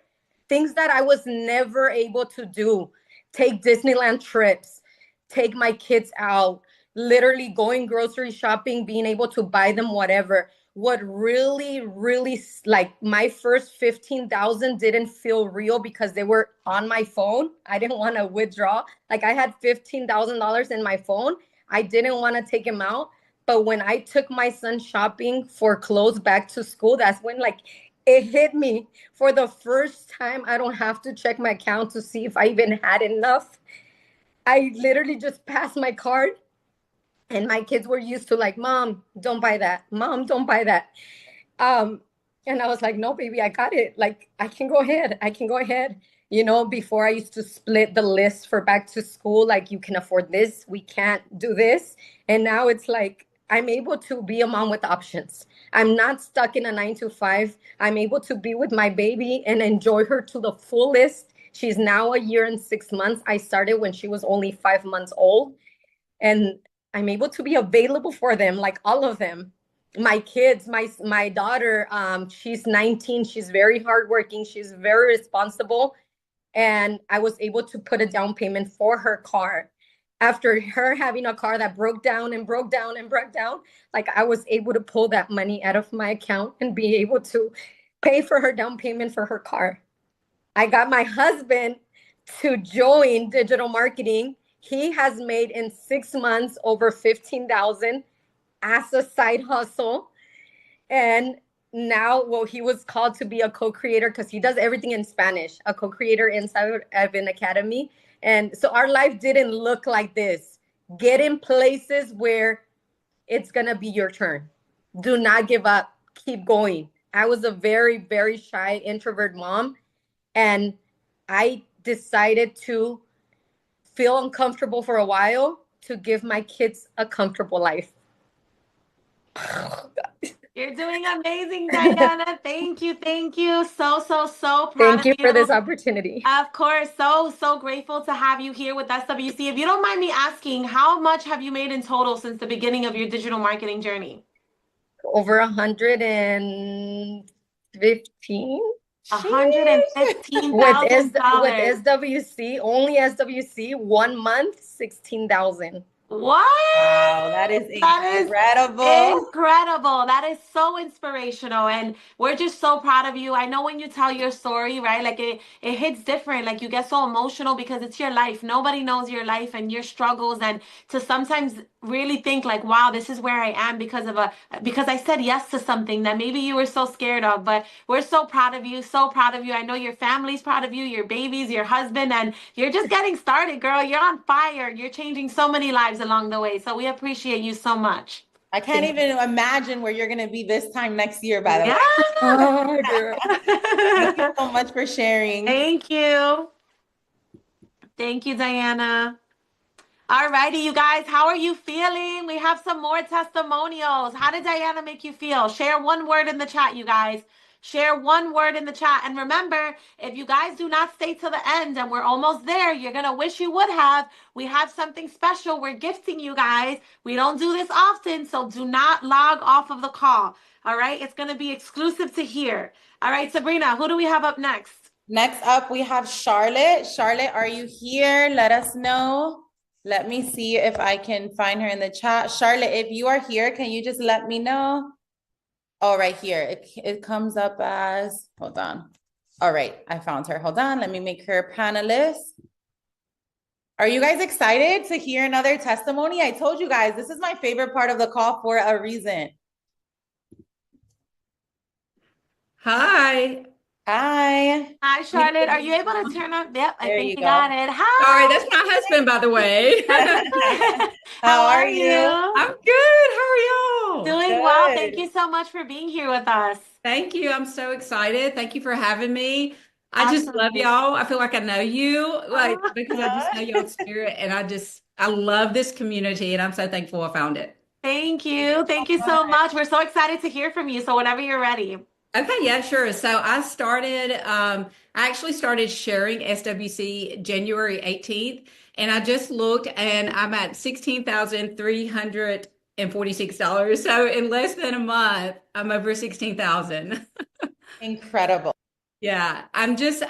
Things that I was never able to do. Take Disneyland trips, take my kids out, literally going grocery shopping, being able to buy them whatever. What really, really, like my first 15,000 didn't feel real because they were on my phone. I didn't want to withdraw. Like I had $15,000 in my phone. I didn't want to take him out. But when I took my son shopping for clothes back to school, that's when like it hit me for the first time. I don't have to check my account to see if I even had enough. I literally just passed my card, and my kids were used to like, Mom, don't buy that. Mom, don't buy that. And I was like, no, baby, I got it. Like, I can go ahead. I can go ahead. You know, before I used to split the list for back to school, like, you can afford this, we can't do this. And now it's like, I'm able to be a mom with options. I'm not stuck in a 9 to 5. I'm able to be with my baby and enjoy her to the fullest. She's now 1 year and 6 months. I started when she was only 5 months old. And I'm able to be available for them, like all of them. My kids, my daughter, she's 19. She's very hardworking. She's very responsible. And I was able to put a down payment for her car. After her having a car that broke down and broke down and broke down, like I was able to pull that money out of my account and be able to pay for her down payment for her car. I got my husband to join digital marketing. He has made in 6 months over 15,000 as a side hustle. And now, well, he was called to be a co-creator because he does everything in Spanish, a co-creator inside of an academy. And so our life didn't look like this. Get in places where it's going to be your turn. Do not give up. Keep going. I was a very, very shy introvert mom. And I decided to feel uncomfortable for a while to give my kids a comfortable life. You're doing amazing, Diana. Thank you. Thank you. So, so, so proud Thank of you you. for this opportunity. Of course. So, so grateful to have you here with SWC. If you don't mind me asking, how much have you made in total since the beginning of your digital marketing journey? Over 115. $115,000. With SWC, only SWC, 1 month, 16,000. What? Wow, that is incredible. Incredible. That is so inspirational. And we're just so proud of you. I know when you tell your story, right? Like it hits different. Like you get so emotional because it's your life. Nobody knows your life and your struggles. And to sometimes really think like, wow, this is where I am because I said yes to something that maybe you were so scared of. But we're so proud of you, so proud of you. I know your family's proud of you, your babies, your husband, and you're just getting started, girl. You're on fire. You're changing so many lives along the way. So we appreciate you so much. I can't even imagine where you're going to be this time next year, by the way. Oh, girl. Thank you so much for sharing. Thank you. Thank you, Diana. All righty, you guys, how are you feeling? We have some more testimonials. How did Diana make you feel? Share one word in the chat, you guys. Share one word in the chat. And remember, if you guys do not stay till the end, and we're almost there, you're going to wish you would have. We have something special. We're gifting you guys. We don't do this often, so do not log off of the call. All right? It's going to be exclusive to here. All right, Sabrina, who do we have up next? Next up, we have Charlotte. Charlotte, are you here? Let us know. Let me see if I can find her in the chat. Charlotte, if you are here, can you just let me know? Oh, right here. It comes up as, hold on. All right, I found her. Hold on, let me make her a panelist. Are you guys excited to hear another testimony? I told you guys, this is my favorite part of the call for a reason. Hi. Hi. Hi, Charlotte. Are you able to turn on? Yep, I There think you you got go. it. Sorry, Hi. that's my husband, by the way. How How are are you? you? I'm good. How are y'all? Doing well. Thank Good. you so much for being here with us. Thank you. I'm so excited. Thank you for having me. I just love Absolutely. y'all. I feel like I know you, like, Oh, because I just know y'all's spirit, and I love this community, and I'm so thankful I found it. thank Thank you you. so Thank you so much. much. We're so excited to hear from you. So whenever you're ready. Okay, yeah, sure. So I actually started sharing SWC January 18th, and I just looked and I'm at $16,346. So in less than a month, I'm over 16,000. Incredible. Yeah, I'm so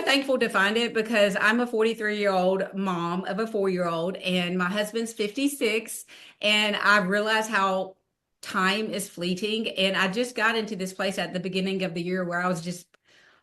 thankful to find it because I'm a 43-year-old mom of a 4-year-old and my husband's 56, and I realize how time is fleeting, and I just got into this place at the beginning of the year where I was just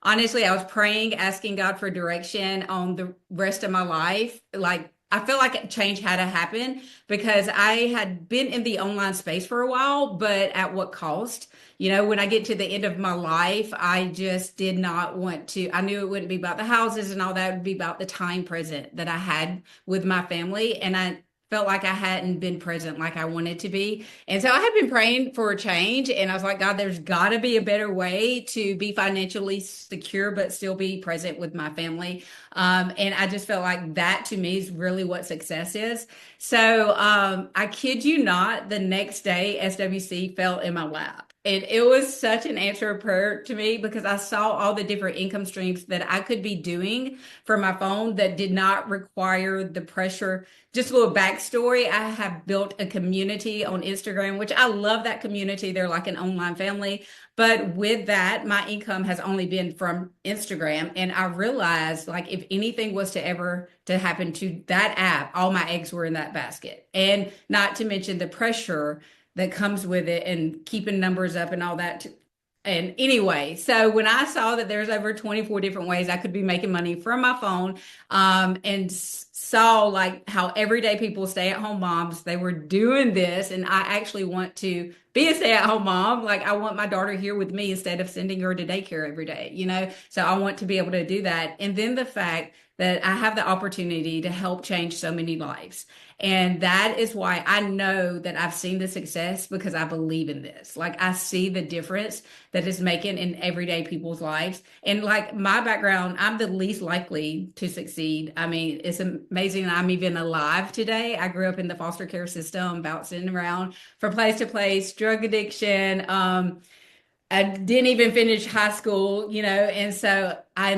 honestly, I was praying, asking God for direction on the rest of my life. Like, I feel like change had to happen because I had been in the online space for a while, but at what cost? You know, when I get to the end of my life, I just did not want to. I knew it wouldn't be about the houses and all that. It would be about the time present that I had with my family. And I felt like I hadn't been present like I wanted to be. And so I had been praying for a change, and I was like, God, there's got to be a better way to be financially secure, but still be present with my family. And I just felt like that to me is really what success is. So I kid you not, the next day, SWC fell in my lap. And it was such an answer of prayer to me because I saw all the different income streams that I could be doing for my phone that did not require the pressure. Just a little backstory. I have built a community on Instagram, which I love that community. They're like an online family. But with that, my income has only been from Instagram. And I realized like if anything was to ever to happen to that app, all my eggs were in that basket. And not to mention the pressure that comes with it and keeping numbers up and all that. And anyway, so when I saw that there's over 24 different ways I could be making money from my phone, and saw like how everyday people, stay-at-home moms, they were doing this, and I actually want to be a stay-at-home mom. Like I want my daughter here with me instead of sending her to daycare every day, you know? So I want to be able to do that. And then the fact that I have the opportunity to help change so many lives. And that is why I know that I've seen the success because I believe in this. Like I see the difference that it's making in everyday people's lives. And like my background, I'm the least likely to succeed. I mean, it's amazing that I'm even alive today. I grew up in the foster care system, bouncing around from place to place, drug addiction, I didn't even finish high school, you know, and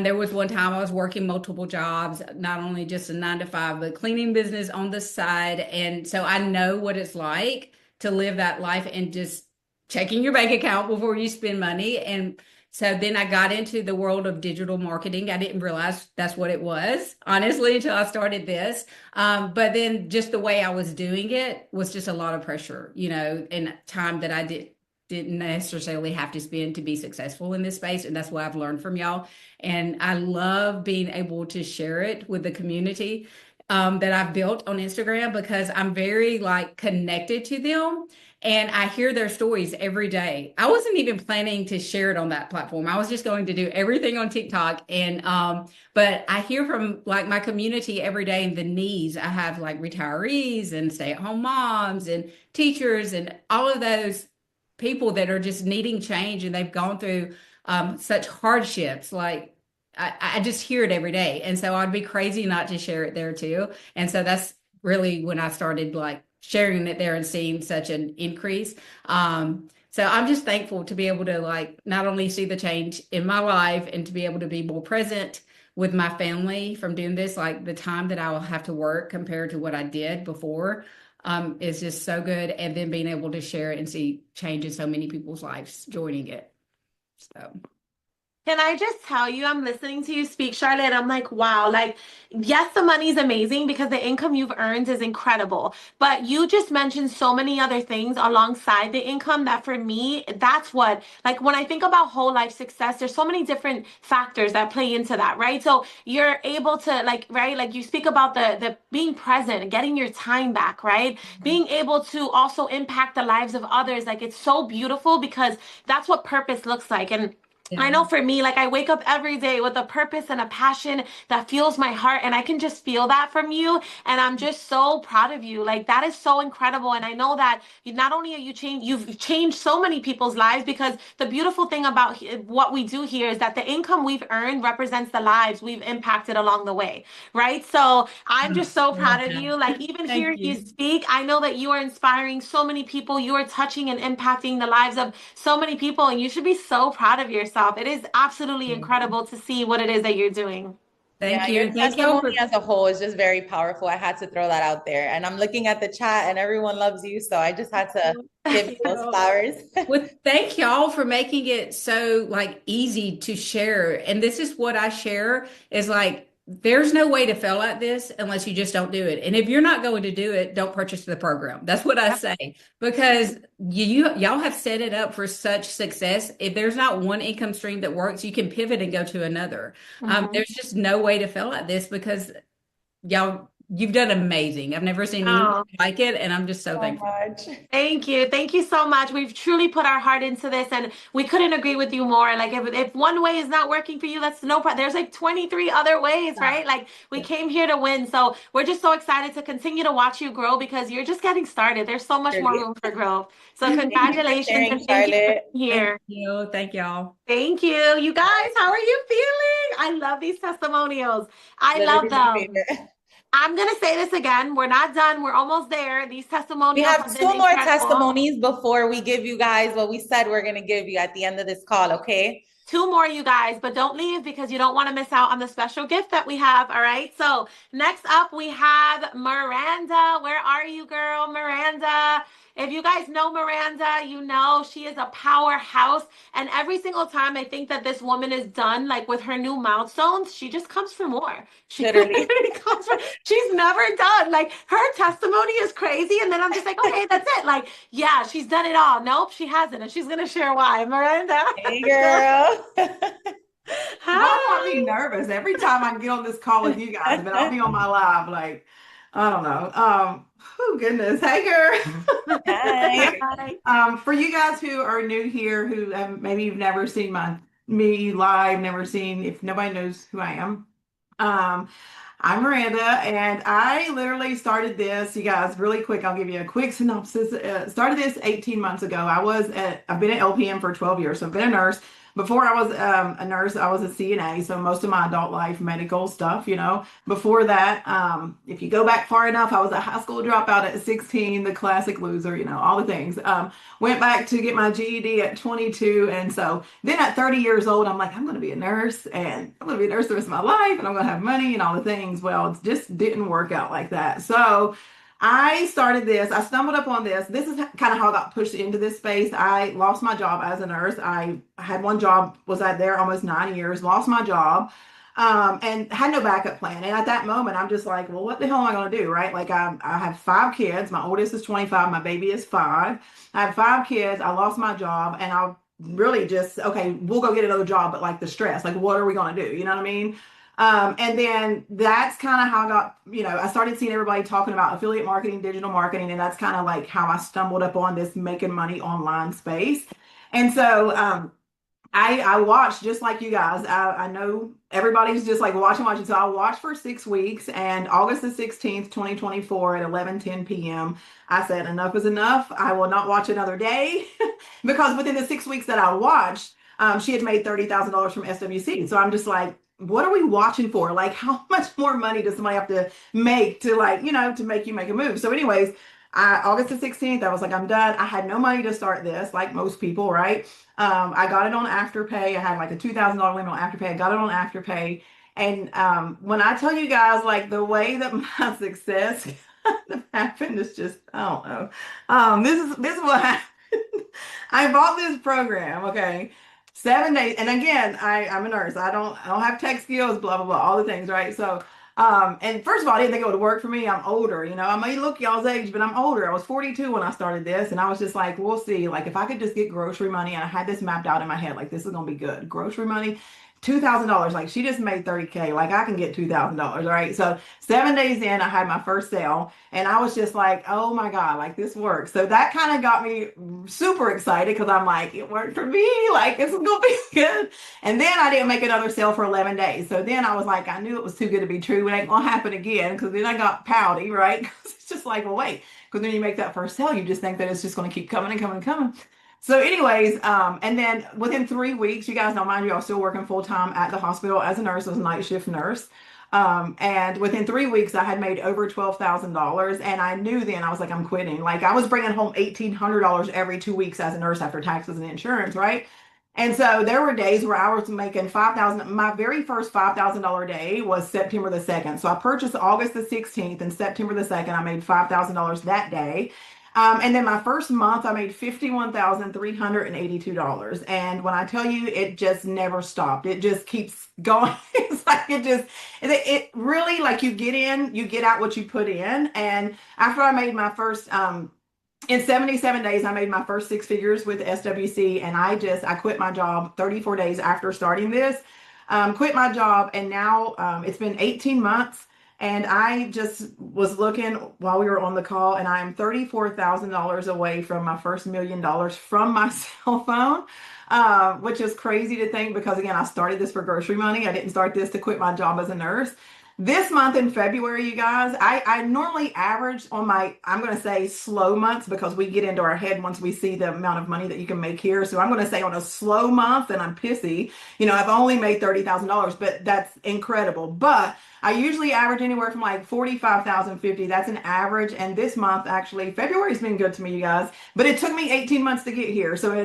there was one time I was working multiple jobs, not only just a 9 to 5, but cleaning business on the side. And so I know what it's like to live that life and just checking your bank account before you spend money. And so then I got into the world of digital marketing. I didn't realize that's what it was, honestly, until I started this. But then just the way I was doing it was just a lot of pressure, you know, and time that I didn't necessarily have to spend to be successful in this space. And that's what I've learned from y'all. And I love being able to share it with the community that I've built on Instagram because I'm very like connected to them. And I hear their stories every day. I wasn't even planning to share it on that platform. I was just going to do everything on TikTok. And but I hear from like my community every day and the needs. I have like retirees and stay-at-home moms and teachers and all of those people that are just needing change and they've gone through such hardships. Like I just hear it every day. And so I'd be crazy not to share it there too. And so that's really when I started like sharing it there and seeing such an increase. So I'm just thankful to be able to like not only see the change in my life and to be able to be more present with my family from doing this, like the time that I will have to work compared to what I did before is just so good. And then being able to share it and see change in so many people's lives joining it. So Can I just tell you, I'm listening to you speak, Charlotte. I'm like, wow, like, yes, the money's amazing because the income you've earned is incredible. But you just mentioned so many other things alongside the income that for me, that's what, like, when I think about whole life success, there's so many different factors that play into that, right? So you're able to, like, right, like you speak about the being present and getting your time back, right? Being able to also impact the lives of others. Like, it's so beautiful because that's what purpose looks like. And I Yeah. know for me, like I wake up every day with a purpose and a passion that fuels my heart, and I can just feel that from you. And I'm just so proud of you. Like that is so incredible. And I know that you, not only are you changed, you've changed so many people's lives because the beautiful thing about what we do here is that the income we've earned represents the lives we've impacted along the way, right? So I'm just so I love proud of that. you. Like even Thank hearing you you. speak, I know that you are inspiring so many people. You are touching and impacting the lives of so many people, and you should be so proud of yourself. It is absolutely incredible to see what it is that you're doing. Yeah, Thank you. your And thank y'all testimony for as a whole is just very powerful. I had to throw that out there. And I'm looking at the chat and everyone loves you. So I just had to give you those flowers. well, thank y'all for making it so like easy to share. And this is what I share is like there's no way to fail at this unless you just don't do it. And if you're not going to do it, don't purchase the program. That's what I say because y'all have set it up for such success. If there's not one income stream that works, you can pivot and go to another. Mhm. There's just no way to fail at this because y'all, you've done amazing. I've never seen anything Oh, like it, and I'm just so So thankful. much. thank you. Thank you so much. We've truly put our heart into this and we couldn't agree with you more. Like if one way is not working for you, that's no problem. There's like 23 other ways, right? Like we came here to win. So we're just so excited to continue to watch you grow because you're just getting started. There's so much more Really. room for growth. So Thank you for congratulations sharing, and thank you for Charlotte. being Thank here. you. Thank y'all. Thank you. You guys, how are you feeling? I love these testimonials. I love Literally my them. favorite. I'm going to say this again. We're not done. We're almost there. These We testimonials have have been two more incredible. testimonies before we give you guys what we said we're going to give you at the end of this call, okay? Two more, you guys, but don't leave because you don't want to miss out on the special gift that we have. All right. So, next up, we have Miranda. Where are you, girl? Miranda. If you guys know Miranda, you know she is a powerhouse. And every single time I think that this woman is done, like with her new milestones, she just comes for more. She Literally. literally comes for, she's never done. Like her testimony is crazy. And then I'm just like, okay, that's it. Like, yeah, she's done it all. Nope, she hasn't. And she's going to share why. Miranda. Hey, girl. Y'all got me Hi. nervous every time I get on this call with you guys, but I'll be on my live like I don't know. Oh goodness. Hey girl. Hi. Hi. For you guys who are new here, who maybe you've never seen me live, never seen if nobody knows who I am. Um, I'm Miranda, and I literally started this. You guys, really quick, I'll give you a quick synopsis. Started this 18 months ago. I've been at LPM for 12 years, so I've been a nurse. Before I was a nurse, I was a CNA, so most of my adult life, medical stuff, you know. Before that, if you go back far enough, I was a high school dropout at 16, the classic loser, you know, all the things. Went back to get my GED at 22, and so then at 30 years old, I'm like, I'm going to be a nurse, and I'm going to be a nurse the rest of my life, and I'm going to have money and all the things. Well, it just didn't work out like that. So I started this. I stumbled upon this. This is kind of how I got pushed into this space. I lost my job as a nurse. I had one job, was out there almost 9 years, lost my job, and had no backup plan. And at that moment, I'm just like, well, what the hell am I going to do? Right? Like I have 5 kids. My oldest is 25. My baby is 5. I have 5 kids. I lost my job, and I really just, okay, we'll go get another job, but like the stress, like what are we going to do? You know what I mean? And then that's kind of how I got, I started seeing everybody talking about affiliate marketing, digital marketing, and that's kind of like how I stumbled upon this making money online space. And so I watched just like you guys. I know everybody's just like watching. So I watched for 6 weeks, and August the 16th, 2024 at 11:10 p.m. I said, enough is enough. I will not watch another day because within the 6 weeks that I watched, she had made $30,000 from SWC. So I'm just like, what are we watching for? Like, how much more money does somebody have to make to like, to make you make a move? So anyways, August the 16th, I was like, I'm done. I had no money to start this, like most people, right? I got it on Afterpay. I had like a $2,000 limit on Afterpay. I got it on Afterpay. And when I tell you guys, like the way that my success kind of happened is just, I don't know. This is what happened. I bought this program, okay? 7 days. And again, I'm a nurse. I don't have tech skills, blah, blah, blah, all the things, right? So, and first of all, I didn't think it would work for me. I'm older, I may look y'all's age, but I'm older. I was 42 when I started this, and I was just like, we'll see. Like, if I could just get grocery money, and I had this mapped out in my head, like, this is gonna be good. Grocery money, $2,000. Like, she just made 30K. Like, I can get $2,000, right? So 7 days in, I had my first sale, and I was just like, oh my God, like this works. So that kind of got me super excited because I'm like, it worked for me. Like, this is gonna be good. And then I didn't make another sale for 11 days. So then I was like, I knew it was too good to be true. It ain't gonna happen again. Because then I got pouty, right? Because it's just like, well, wait. Because then you make that first sale, you just think that it's just gonna keep coming and coming and coming. So, anyways, and then within 3 weeks, you guys know, mind you, I was still working full time at the hospital as a nurse, as a night shift nurse. And within 3 weeks, I had made over $12,000. And I knew then, I was like, I'm quitting. Like, I was bringing home $1,800 every 2 weeks as a nurse after taxes and insurance, right? And so there were days where I was making 5,000. My very first $5,000 day was September the 2nd. So I purchased August the 16th, and September the 2nd, I made $5,000 that day. And then my first month, I made $51,382. And when I tell you, it just never stopped. It just keeps going. It's like it really, like, you get in, you get out what you put in. And after I made my first, in 77 days, I made my first six figures with SWC, and I quit my job 34 days after starting this. Quit my job, and now it's been 18 months. And I just was looking while we were on the call, and I am $34,000 away from my first $1 million from my cell phone, which is crazy to think because, again, I started this for grocery money. I didn't start this to quit my job as a nurse. This month in February, you guys, I normally average on my, I'm going to say slow months because we get into our head once we see the amount of money that you can make here. So I'm going to say on a slow month, and I'm pissy, I've only made $30,000, but that's incredible. But I usually average anywhere from like 45,000, 50. That's an average. And this month, actually, February's been good to me, you guys, but it took me 18 months to get here. So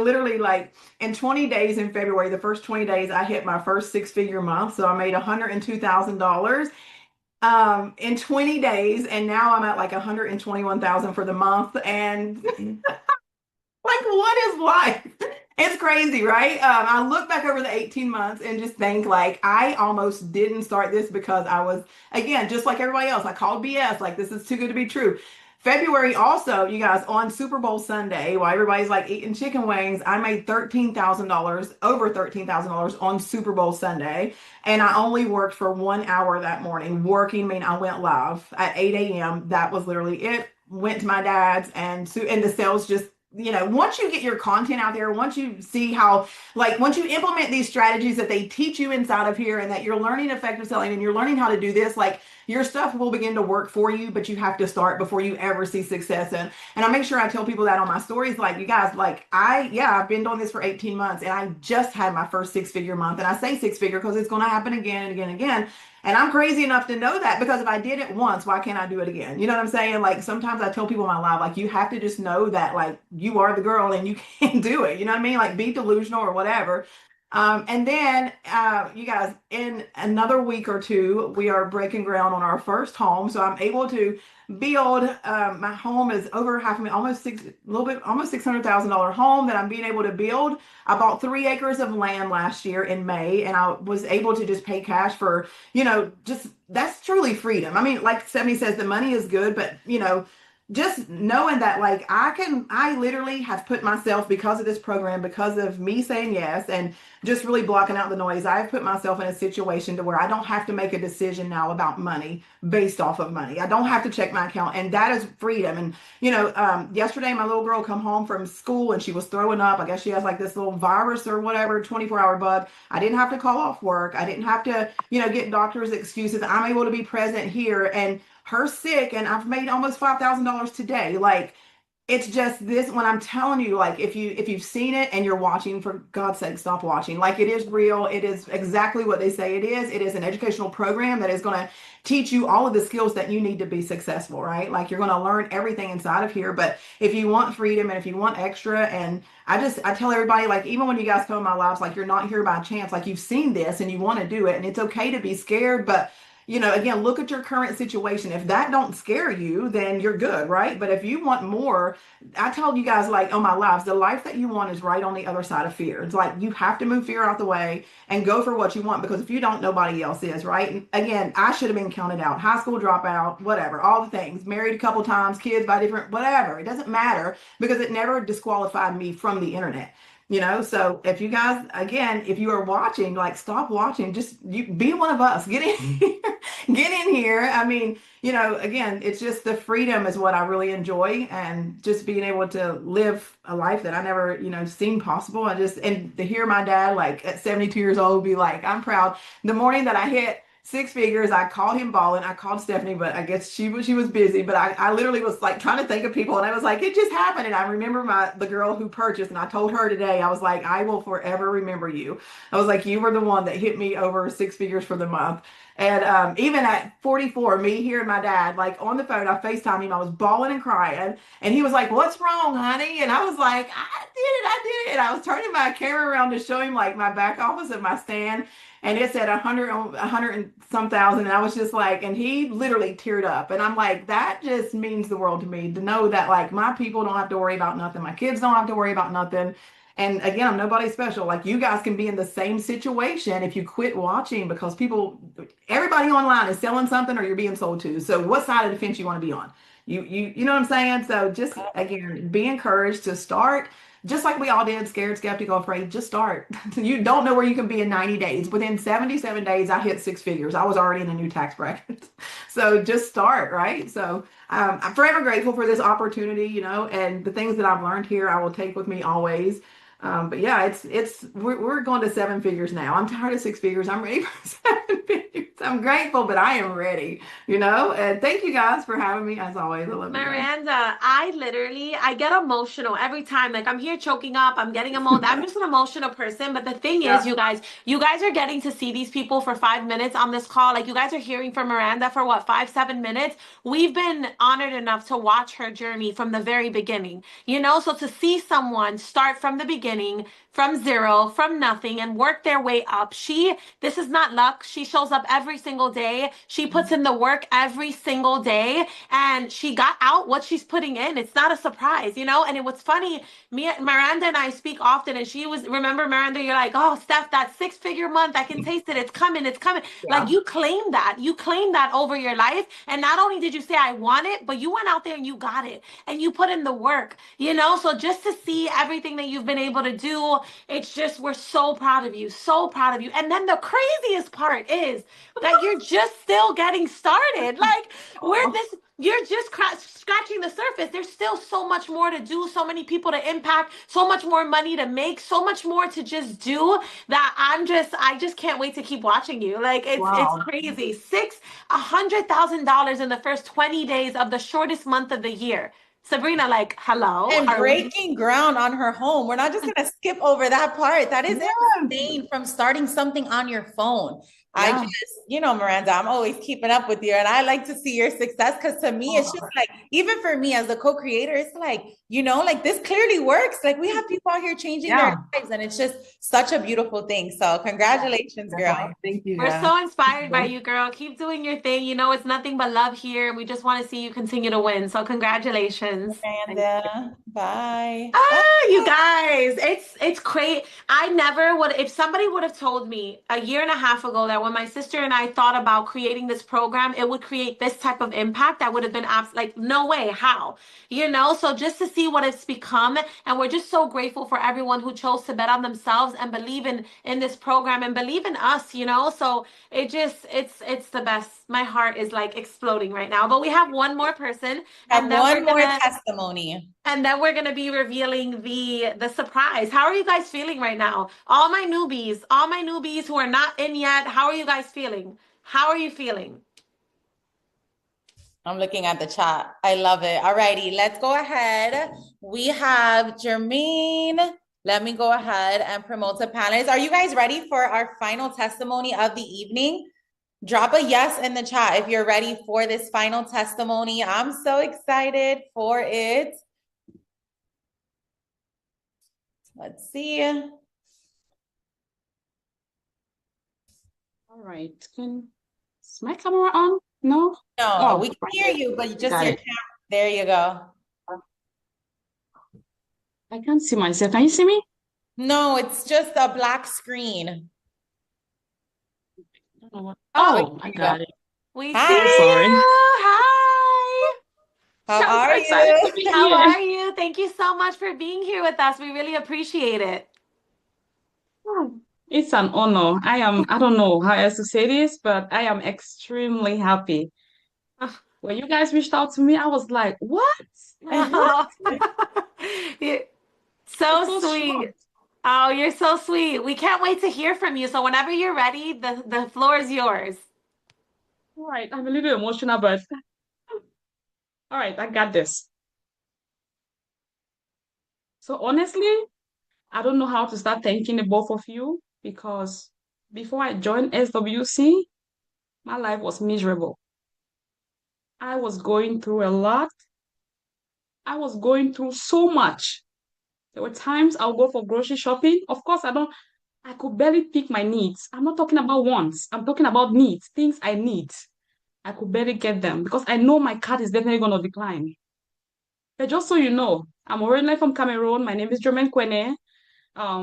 literally, like, in 20 days in February, the first 20 days, I hit my first six-figure month. So I made $102,000 in 20 days, and now I'm at like 121,000 for the month. And like, what is life? It's crazy, right? I look back over the 18 months and just think, like, I almost didn't start this because I was, again, just like everybody else, I called BS, like, this is too good to be true. February also, you guys, on Super Bowl Sunday, while everybody's like eating chicken wings, I made $13,000, over $13,000 on Super Bowl Sunday. And I only worked for 1 hour that morning. Working, I mean, I went live at 8 a.m. That was literally it. Went to my dad's, and the sales just, once you get your content out there, once you see how, like, once you implement these strategies that they teach you inside of here, and that you're learning effective selling and you're learning how to do this, like, your stuff will begin to work for you, but you have to start before you ever see success. And I make sure I tell people that on my stories, like, you guys, like, I've been doing this for 18 months, and I just had my first six-figure month. And I say six-figure because it's going to happen again and again and again. And I'm crazy enough to know that, because if I did it once, why can't I do it again? You know what I'm saying? Like, sometimes I tell people in my life, like, you have to just know that, like, you are the girl and you can do it. You know what I mean? Like, be delusional or whatever. And then, you guys, in another week or two, we are breaking ground on our first home. So I'm able to build, my home is over half a million, almost $600,000 home that I'm being able to build. I bought 3 acres of land last year in May, and I was able to just pay cash for, just, that's truly freedom. I mean, like Stephanie says, the money is good, but, just knowing that, like, I literally have put myself, because of this program, because of me saying yes and just really blocking out the noise, I've put myself in a situation to where I don't have to make a decision now about money based off of money. I don't have to check my account, and that is freedom. And, yesterday my little girl come home from school and she was throwing up. I guess she has like this little virus or whatever, 24-hour bug. I didn't have to call off work. I didn't have to, get doctor's excuses. I'm able to be present here, and her sick, and I've made almost $5,000 today. Like, it's just this, when I'm telling you, like, if you've seen it and you're watching, for God's sake, stop watching. Like, it is real. It is exactly what they say it is. It is an educational program that is going to teach you all of the skills that you need to be successful, right? Like, you're going to learn everything inside of here. But if you want freedom and if you want extra, and I tell everybody, like, even when you guys come in my lives, like, you're not here by chance. Like, you've seen this and you want to do it, and it's okay to be scared, but again, look at your current situation. If that don't scare you, then you're good, right? But if you want more, I told you guys like on my lives, the life that you want is right on the other side of fear. It's like you have to move fear out the way and go for what you want, because if you don't, nobody else is, right? And again, I should have been counted out, high school dropout, whatever, all the things, married a couple times, kids by different, whatever. It doesn't matter because it never disqualified me from the internet. So if you guys, again, if you are watching, like stop watching, just you be one of us. Get in here, get in here. I mean, again, it's just the freedom is what I really enjoy, and just being able to live a life that I never, seen possible. And to hear my dad like at 72 years old be like, I'm proud. The morning that I hit six figures, I called him balling. I called Stephanie, but I guess she was busy. But I literally was like trying to think of people, and I was like, it just happened. And I remember the girl who purchased, and I told her today, I was like, I will forever remember you. I was like, you were the one that hit me over six figures for the month. And even at 44, me hearing my dad like on the phone, I FaceTimed him. I was bawling and crying, and he was like, "What's wrong, honey?" And I was like, I did it." And I was turning my camera around to show him like my back office of my stand, and it said 100 and some thousand, and I was just like, and he literally teared up, and I'm like, that just means the world to me to know that like my people don't have to worry about nothing, my kids don't have to worry about nothing. And again, I'm nobody special. Like you guys can be in the same situation if you quit watching, because everybody online is selling something or you're being sold to. So what side of the fence you want to be on? You know what I'm saying? So just again, be encouraged to start just like we all did, scared, skeptical, afraid. Just start. You don't know where you can be in 90 days. Within 77 days, I hit six figures. I was already in a new tax bracket. So just start, right? So I'm forever grateful for this opportunity, and the things that I've learned here, I will take with me always. But yeah, we're going to seven figures now. I'm tired of six figures. I'm ready for seven figures. I'm grateful, but I am ready, and thank you guys for having me as always. I love you guys. Miranda, I get emotional every time. Like I'm here choking up, I'm getting emotional. I'm just an emotional person. But the thing is, Yeah. you guys are getting to see these people for 5 minutes on this call. Like you guys are hearing from Miranda for what, 5, 7 minutes? We've been honored enough to watch her journey from the very beginning, So to see someone start from the beginning, from zero, from nothing, and work their way up. This is not luck. She shows up every single day. She puts in the work every single day, and she got out what she's putting in. It's not a surprise. And it was funny. Miranda and I speak often, and remember, Miranda, you're like, oh, Steph, that six-figure month, I can taste it. It's coming. It's coming. Like Yeah. you claim that. You claim that over your life. And not only did you say, I want it, but you went out there and you got it. And you put in the work. So just to see everything that you've been able to do, it's just, we're so proud of you. So proud of you. And then the craziest part is that you're just still getting started. Like, you're just scratching the surface. There's still so much more to do, so many people to impact, so much more money to make, so much more to just do, that I just can't wait to keep watching you. Like it's Wow. crazy. $100,000 in the first 20 days of the shortest month of the year. Sabrina, like, hello, And breaking ground on her home. We're not just going to skip over that part. That is insane, from starting something on your phone. I Yeah. just, Miranda, I'm always keeping up with you, and I like to see your success, because to me, it's just like, even for me as a co-creator, it's like, like this clearly works. Like we have people out here changing their lives, and it's just such a beautiful thing. So congratulations, girl. Thank you. We're Yeah. so inspired by you, girl. Keep doing your thing. It's nothing but love here. And we just want to see you continue to win. So congratulations. Miranda, bye. You guys, it's crazy. I never would, if somebody would have told me a year and a half ago that when my sister and I thought about creating this program, it would create this type of impact, I would have been like, no way, how? So just to see what it's become, and we're just so grateful for everyone who chose to bet on themselves and believe in this program and believe in us. So it's the best. My heart is like exploding right now. But we have one more person, Have and then one more testimony. we're gonna be revealing the surprise. How are you guys feeling right now? All my newbies who are not in yet, how are you guys feeling? How are you feeling? I'm looking at the chat. I love it. All righty, let's go ahead. We have Jermaine. Let me go ahead and promote the panelists. Are you guys ready for our final testimony of the evening? Drop a yes in the chat if you're ready for this final testimony. I'm so excited for it. Let's see. All right. my camera on? No? No, Oh, we can right. hear you, but just Got your it. camera. There you go. I can't see myself. Can you see me? No, it's just a black screen. I don't know what. Oh, Oh, I There you go. got it. we see So Hi, sorry. you. Hi. how I'm so are excited you? to be How here. are you? Thank you so much for being here with us. We really appreciate it. Oh, it's an honor. I don't know how else to say this, but I am extremely happy. When you guys reached out to me, I was like, what? Like, what? Oh. You're I was so so sweet. shocked. Oh, you're so sweet. We can't wait to hear from you. So whenever you're ready, the floor is yours. All right, I'm a little emotional, but all right, I got this. So honestly, I don't know how to start thanking the both of you because before I joined SWC, my life was miserable. I was going through a lot. I was going through so much. There were times I'll go for grocery shopping. Of course, I could barely pick my needs. I'm not talking about wants. I'm talking about needs, things I need. I could barely get them because I know my card is definitely going to decline. But just so you know, I'm originally from Cameroon. My name is Jermaine Kwene.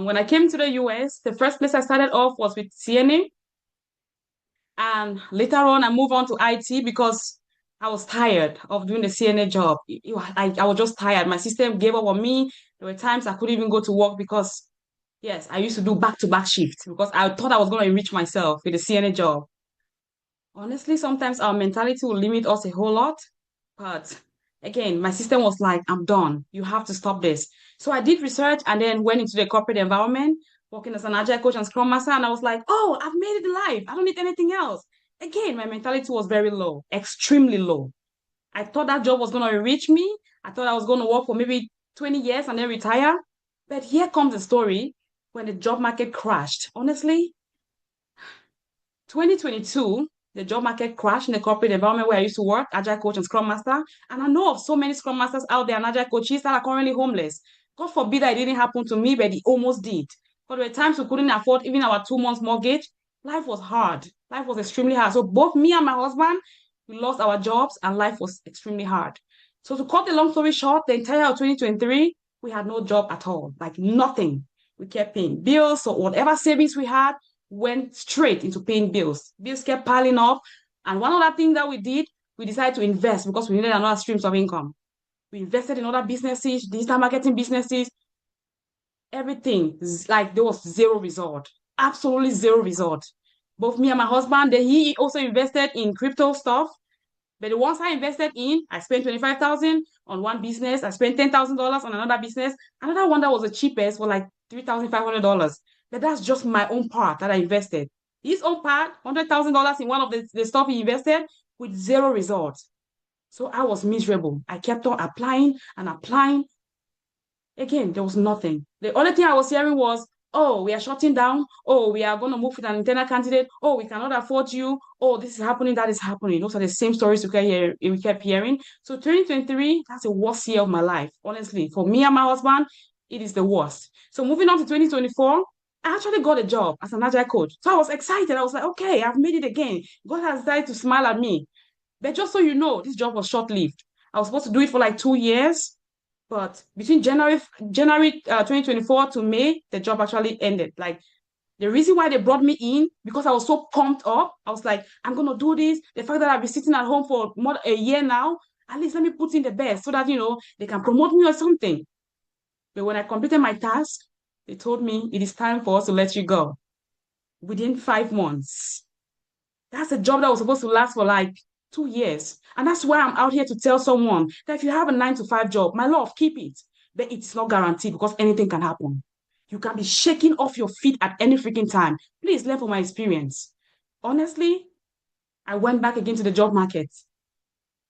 When I came to the US, the first place I started off was with CNA. And later on, I moved on to IT because I was tired of doing the CNA job. I was just tired. My system gave up on me. There were times I couldn't even go to work because, yes, I used to do back-to-back shifts because I thought I was going to enrich myself with the CNA job. Honestly, sometimes our mentality will limit us a whole lot. But again, my system was like, I'm done. You have to stop this. So I did research and then went into the corporate environment, working as an agile coach and scrum master. And I was like, oh, I've made it in life. I don't need anything else. Again, my mentality was very low, extremely low. I thought that job was going to reach me. I thought I was going to work for maybe 20 years and then retire. But here comes the story when the job market crashed. Honestly, 2022, the job market crashed in the corporate environment where I used to work, agile coach and scrum master. And I know of so many scrum masters out there and agile coaches that are currently homeless. God forbid that it didn't happen to me, but it almost did. But there were times we couldn't afford even our 2 months mortgage. Life was hard. Life was extremely hard. So both me and my husband, we lost our jobs and life was extremely hard. So to cut the long story short, the entire of 2023, we had no job at all, like nothing. We kept paying bills, so whatever savings we had, went straight into paying bills. Bills kept piling up. And one other thing that we did, we decided to invest because we needed another streams of income. We invested in other businesses, digital marketing businesses, everything. Like there was zero result, absolutely zero result. Both me and my husband, then he also invested in crypto stuff. But the ones I invested in, I spent 25,000 on one business. I spent $10,000 on another business. Another one that was the cheapest was like $3,500. But that's just my own part that I invested. His own part, $100,000 in one of the stuff he invested with zero results. So I was miserable. I kept on applying and applying. Again, there was nothing. The only thing I was hearing was, oh, we are shutting down. Oh, we are going to move with an internal candidate. Oh, we cannot afford you. Oh, this is happening, that is happening. Those are the same stories we kept hearing. So 2023, that's the worst year of my life. Honestly, for me and my husband, it is the worst. So moving on to 2024, I actually got a job as an agile coach. So I was excited. I was like, okay, I've made it again. God has decided to smile at me. But just so you know, this job was short-lived. I was supposed to do it for like 2 years. But between January 2024 to May, the job actually ended. Like the reason why they brought me in, because I was so pumped up. I was like, I'm gonna do this. The fact that I've been sitting at home for more than a year now, at least let me put in the best so that they can promote me or something. But when I completed my task, they told me it is time for us to let you go within 5 months. That's a job that was supposed to last for like 2 years. And that's why I'm out here to tell someone that if you have a 9 to 5 job, my love, keep it. But it's not guaranteed because anything can happen. You can be shaking off your feet at any freaking time. Please learn from my experience. Honestly, I went back again to the job market.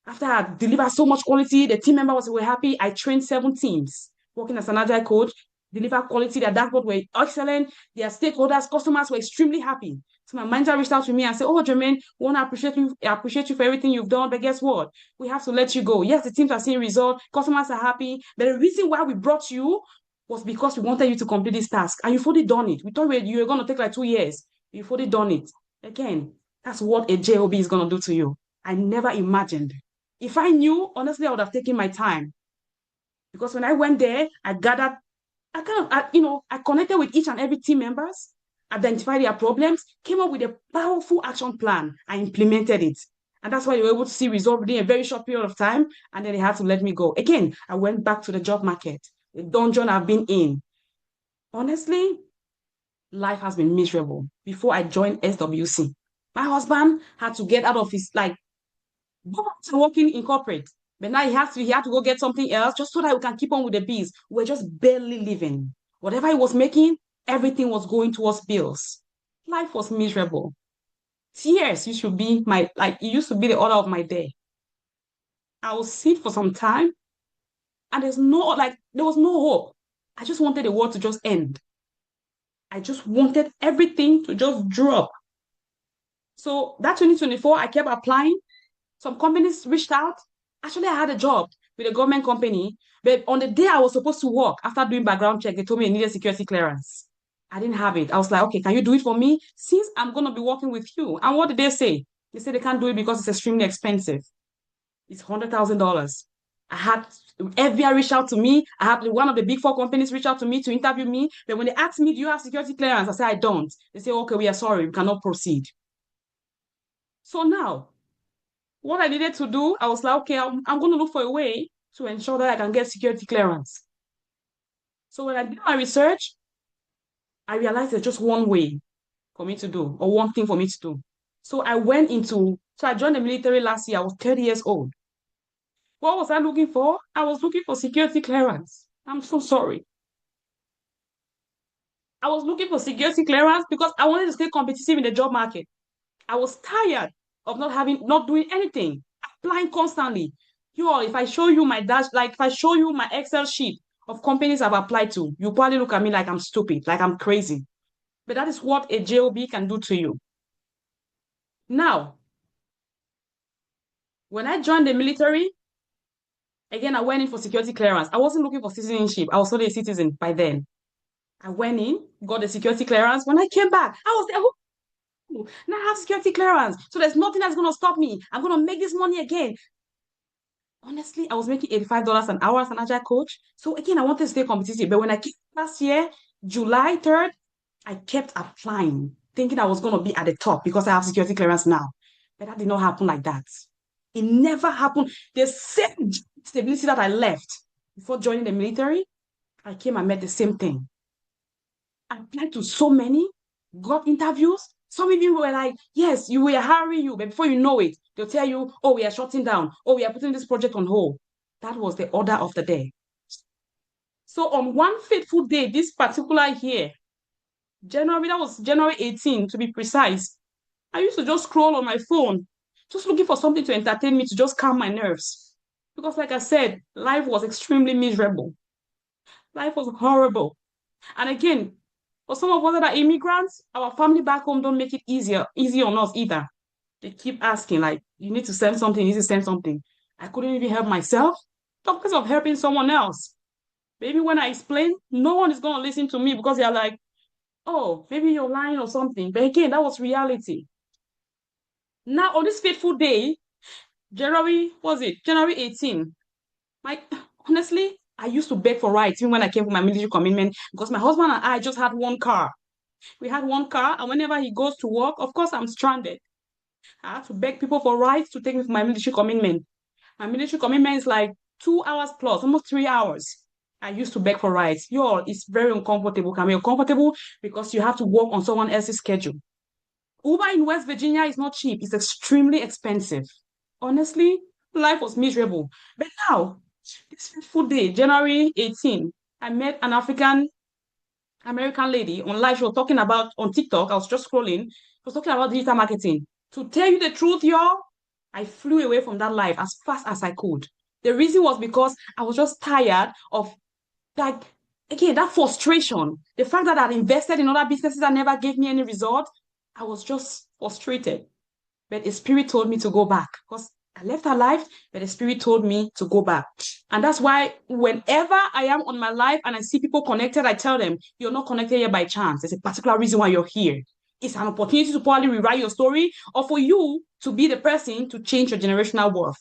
After I delivered so much quality, the team members were happy. I trained 7 teams working as an agile coach, deliver quality. Their dashboard were excellent. Their stakeholders, customers were extremely happy. So my manager reached out to me and said, "Oh, Jermaine, we want to appreciate you for everything you've done. But guess what? We have to let you go. Yes, the teams are seeing results, customers are happy. But the reason why we brought you was because we wanted you to complete this task. And you've already done it. We thought you were going to take like 2 years. You've already done it. Again, That's what a job is going to do to you. I never imagined. If I knew, honestly, I would have taken my time. Because when I went there, I gathered, I connected with each and every team members, identified their problems, came up with a powerful action plan, and implemented it. And that's why you were able to see results within a very short period of time. And then they had to let me go. Again, I went back to the job market, the dungeon I've been in. Honestly, life has been miserable before I joined SWC. My husband had to get out of his working in corporate. But now he had to go get something else just so that we can keep on with the bills. We're just barely living. Whatever he was making, everything was going towards bills. Life was miserable. Tears used to be it used to be the order of my day. I would sit for some time and there was no hope. I just wanted the world to just end. I just wanted everything to just drop. So that 2024, I kept applying. Some companies reached out. Actually, I had a job with a government company, but on the day I was supposed to work, after doing background check, they told me I needed security clearance. I didn't have it. I was like, okay, can you do it for me? Since I'm going to be working with you. And what did they say? They said they can't do it because it's extremely expensive. It's $100,000. I had FBI reach out to me. I had one of the big four companies reach out to me to interview me. But when they asked me, do you have security clearance? I said, I don't. They say, okay, we are sorry. We cannot proceed. So now, what I needed to do, I was like, okay, I'm going to look for a way to ensure that I can get security clearance. So when I did my research, I realized there's just one way for me to do, or one thing for me to do. So I joined the military last year. I was 30 years old. What was I looking for? I was looking for security clearance. I'm so sorry. I was looking for security clearance because I wanted to stay competitive in the job market. I was tired of not doing anything, applying constantly. If I show you if I show you my Excel sheet of companies I've applied to, you probably look at me like I'm stupid, like I'm crazy. But that is what a job can do to you. Now, when I joined the military, again, I went in for security clearance. I wasn't looking for citizenship. I was already a citizen by then. I went in, got the security clearance. When I came back, I was there. Now I have security clearance. So there's nothing that's going to stop me. I'm going to make this money again. Honestly, I was making $85 an hour as an agile coach. So again, I wanted to stay competitive. But when I came last year, July 3rd, I kept applying, thinking I was going to be at the top because I have security clearance now. But that did not happen like that. It never happened. The same stability that I left before joining the military, I came and met the same thing. I applied to so many, got interviews. Some of you were like, yes, we are hiring you, but before you know it, they'll tell you, oh, we are shutting down. Oh, we are putting this project on hold. That was the order of the day. So on one fateful day, this particular year, that was January 18, to be precise, I used to just scroll on my phone, just looking for something to entertain me, to just calm my nerves. Because like I said, life was extremely miserable. Life was horrible. And again, for some of us that are immigrants, our family back home don't make it easy on us either. They keep asking, like, you need to send something, you need to send something. I couldn't even help myself, not because of helping someone else. Maybe when I explain, no one is going to listen to me because they're like, oh, maybe you're lying or something. But again, that was reality. Now, on this fateful day, January 18, honestly, I used to beg for rights even when I came for my military commitment because my husband and I just had one car. We had one car, and whenever he goes to work, of course, I'm stranded. I have to beg people for rights to take me for my military commitment. My military commitment is like 2 hours plus, almost 3 hours. I used to beg for rights. It's very uncomfortable. Can be uncomfortable because you have to work on someone else's schedule. Uber in West Virginia is not cheap. It's extremely expensive. Honestly, life was miserable. But now, this fateful day, January 18, I met an American lady on live. She was talking about on TikTok. I was just scrolling. She was talking about digital marketing. To tell you the truth, I flew away from that life as fast as I could. The reason was because I was just tired of, like, again, that frustration. The fact that I'd invested in other businesses that never gave me any result. I was just frustrated. But the spirit told me to go back because I left her life, but the spirit told me to go back. And that's why whenever I am on my life and I see people connected, I tell them, you're not connected here by chance. There's a particular reason why you're here. It's an opportunity to probably rewrite your story or for you to be the person to change your generational worth.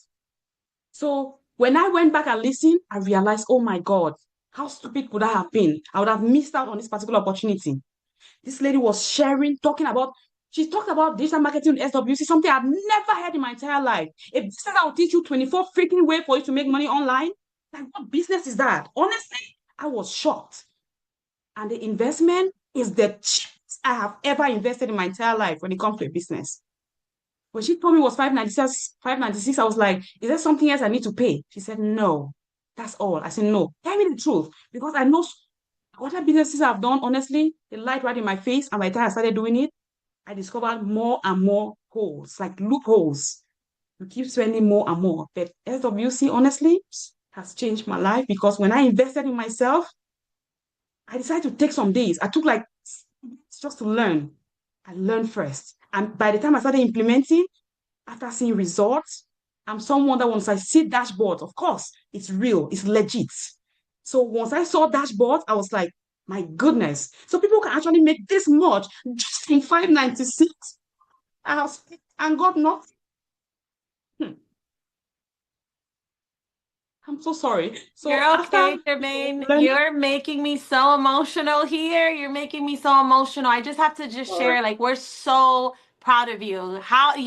So when I went back and listened, I realized, oh my God, how stupid could I have been? I would have missed out on this particular opportunity. This lady was sharing, she talked about digital marketing with SWC, something I've never heard in my entire life. A business that will teach you 24 freaking ways for you to make money online. Like, what business is that? Honestly, I was shocked. And the investment is the cheapest I have ever invested in my entire life when it comes to a business. When she told me it was 596, I was like, is there something else I need to pay? She said, no, that's all. I said, no, tell me the truth. Because I know other businesses I've done, honestly, they light right in my face. And by the time I started doing it, I discovered more and more holes, like loopholes. You keep spending more and more. But SWC, honestly, has changed my life because when I invested in myself, I decided to take some days. I took like just to learn. I learned first. And by the time I started implementing, after seeing results, I'm someone that once I see dashboards, of course, it's real, it's legit. So once I saw dashboards, I was like, my goodness. So people can actually make this much just in 596. And God not. I'm so sorry. So You're after okay, Jermaine. learning, You're making me so emotional here. You're making me so emotional. I just have to just share, like, we're so proud of you.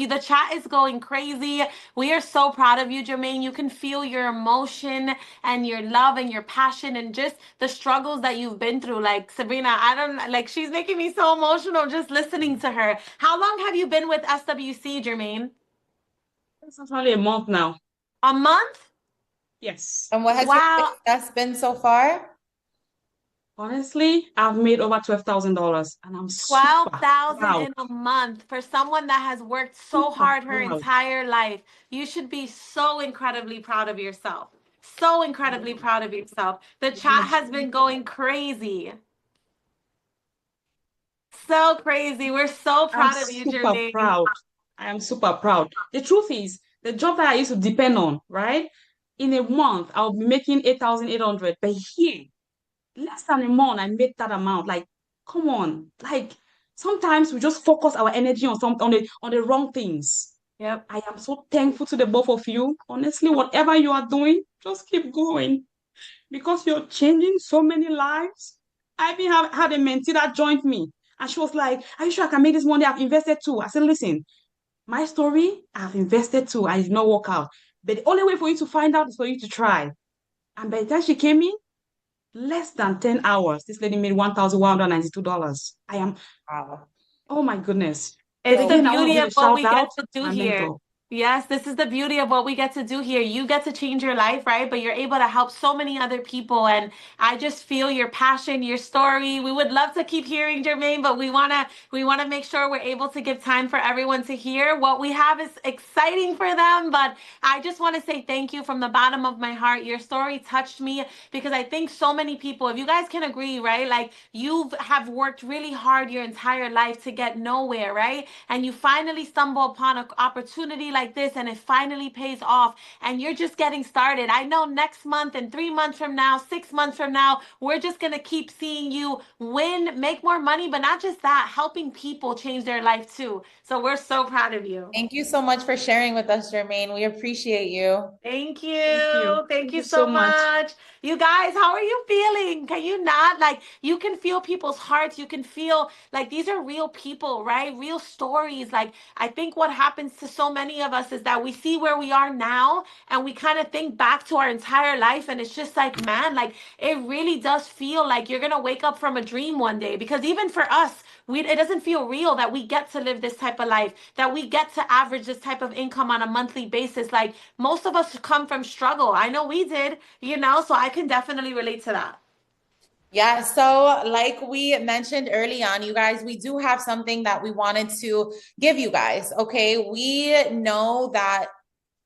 The chat is going crazy. We are so proud of you, Jermaine. You can feel your emotion and your love and your passion and just the struggles that you've been through. Like, Sabrina, I don't like, she's making me so emotional just listening to her. How long have you been with SWC, Jermaine? it's only a month now. A month? Yes. And what has your Wow. success been so far? Honestly, I've made over $12,000 and I'm super 12,000 proud, in a month for someone that has worked so super hard her proud. entire life. You should be so incredibly proud of yourself. So incredibly proud of yourself. The chat has been going crazy. So crazy. We're so I'm proud of you, super Jermaine. proud. I am super proud. The truth is, the job that I used to depend on, right? In a month, I'll be making 8,800. But here, less than a month, I made that amount. Like, come on. Like, sometimes we just focus our energy on the wrong things. Yep. I am so thankful to the both of you. Honestly, whatever you are doing, just keep going because you're changing so many lives. I even had a mentee that joined me, and she was like, "Are you sure I can make this money? I've invested too." I said, "Listen, my story, I've invested too. I did not work out. But the only way for you to find out is for you to try." And by the time she came in, less than 10 hours, this lady made $1,192. I am, Wow. oh my goodness. It's But the again, I want to beauty give of a what shout we get out to to do my here. mentor. Yes, this is the beauty of what we get to do here. You get to change your life, right? But you're able to help so many other people. And I just feel your passion, your story. We would love to keep hearing Jermaine, but we wanna make sure we're able to give time for everyone to hear. What we have is exciting for them. But I just want to say thank you from the bottom of my heart. Your story touched me because I think so many people, if you guys can agree, right? Like you have worked really hard your entire life to get nowhere, right? And you finally stumble upon an opportunity like this and it finally pays off and you're just getting started. I know next month and 3 months from now, 6 months from now, we're just going to keep seeing you win, make more money, but not just that, helping people change their life too. So we're so proud of you. Thank you so much for sharing with us, Jermaine. We appreciate you. Thank Thank you. you. Thank Thank you you so so much. much. You guys, how are you feeling? Can you not? Like, you can feel people's hearts. You can feel like these are real people, right? Real stories. Like, I think what happens to so many of us is that we see where we are now and we kind of think back to our entire life. And it's just like, man, like, it really does feel like you're going to wake up from a dream one day. Because even for us, it doesn't feel real that we get to live this type of life, that we get to average this type of income on a monthly basis. Like, most of us come from struggle. I know we did, so I can definitely relate to that. Yeah, so like we mentioned early on, you guys, we do have something that we wanted to give you guys. Okay, we know that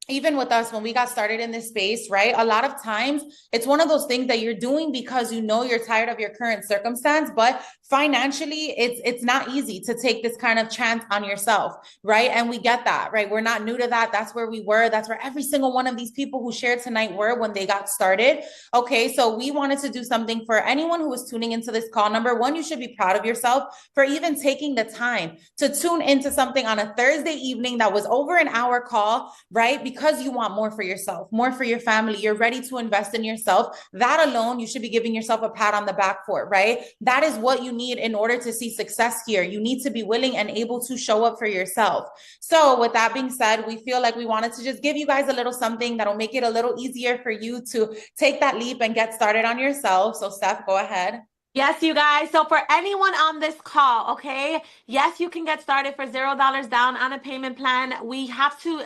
even with us when we got started in this space, right? A lot of times it's one of those things that you're doing because you know you're tired of your current circumstance, but financially it's not easy to take this kind of chance on yourself, right? And we get that, right? We're not new to that. That's where we were. That's where every single one of these people who shared tonight were when they got started. Okay, so we wanted to do something for anyone who was tuning into this call. Number one, you should be proud of yourself for even taking the time to tune into something on a Thursday evening that was over an hour call, right? Because you want more for yourself, more for your family. You're ready to invest in yourself. That alone, you should be giving yourself a pat on the back for, right? That is what you need in order to see success here. You need to be willing and able to show up for yourself. So with that being said, we feel like we wanted to just give you guys a little something that'll make it a little easier for you to take that leap and get started on yourself. So Steph, go ahead. Yes, you guys. So for anyone on this call, okay, yes, you can get started for $0 down on a payment plan. We have to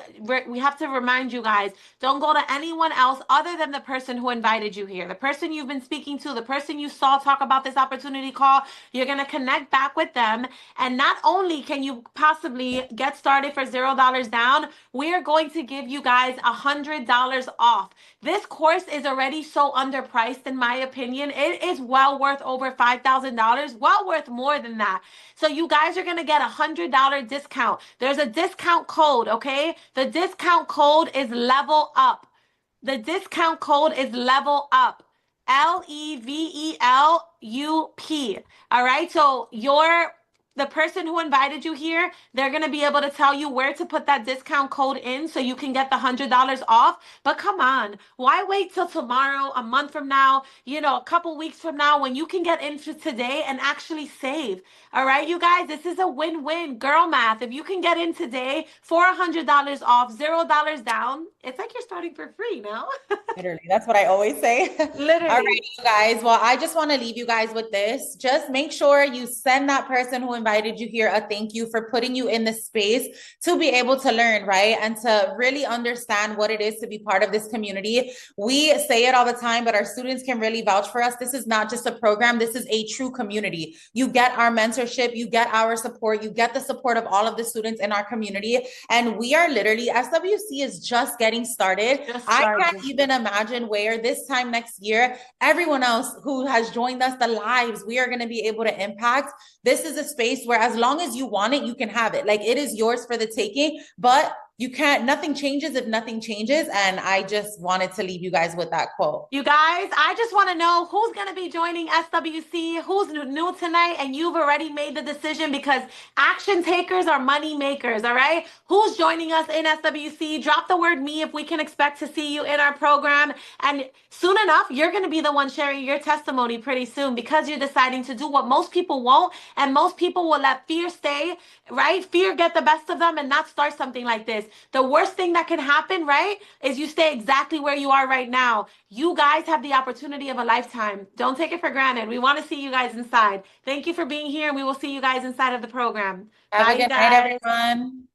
remind you guys, don't go to anyone else other than the person who invited you here. The person you've been speaking to, the person you saw talk about this opportunity call, you're going to connect back with them. And not only can you possibly get started for $0 down, we are going to give you guys $100 off. This course is already so underpriced, in my opinion. It is well worth over $5,000, well worth more than that. So you guys are going to get $100 discount. There's a discount code, okay? The discount code is level up. The discount code is level up. LEVELUP. All right. So the person who invited you here, they're going to be able to tell you where to put that discount code in so you can get the $100 off. But come on, why wait till tomorrow, a month from now, a couple weeks from now when you can get into today and actually save? All right, you guys, this is a win-win. Girl math. If you can get in today for $100 off, $0 down, it's like you're starting for free now. Literally, that's what I always say. Literally. All right, you guys. Well, I just want to leave you guys with this. Just make sure you send that person who invited you here a thank you for putting you in the space to be able to learn, right? And to really understand what it is to be part of this community. We say it all the time, but our students can really vouch for us. This is not just a program. This is a true community. You get our mentorship, you get our support, you get the support of all of the students in our community. And we are literally, SWC is just getting started. I can't even imagine where this time next year, everyone else who has joined us, the lives we are going to be able to impact. This is a space where as long as you want it, you can have it. Like, it is yours for the taking, but you can't, nothing changes if nothing changes. And I just wanted to leave you guys with that quote. You guys, I just want to know who's going to be joining SWC, who's new tonight, and you've already made the decision, because action takers are money makers, all right? Who's joining us in SWC? Drop the word me if we can expect to see you in our program. And soon enough, you're going to be the one sharing your testimony pretty soon, because you're deciding to do what most people won't, and most people will let fear stay, right? Fear get the best of them and not start something like this. The worst thing that can happen, right, is you stay exactly where you are right now. You guys have the opportunity of a lifetime. Don't take it for granted. We want to see you guys inside. Thank you for being here, and we will see you guys inside of the program. Have Bye, a good guys. night, everyone.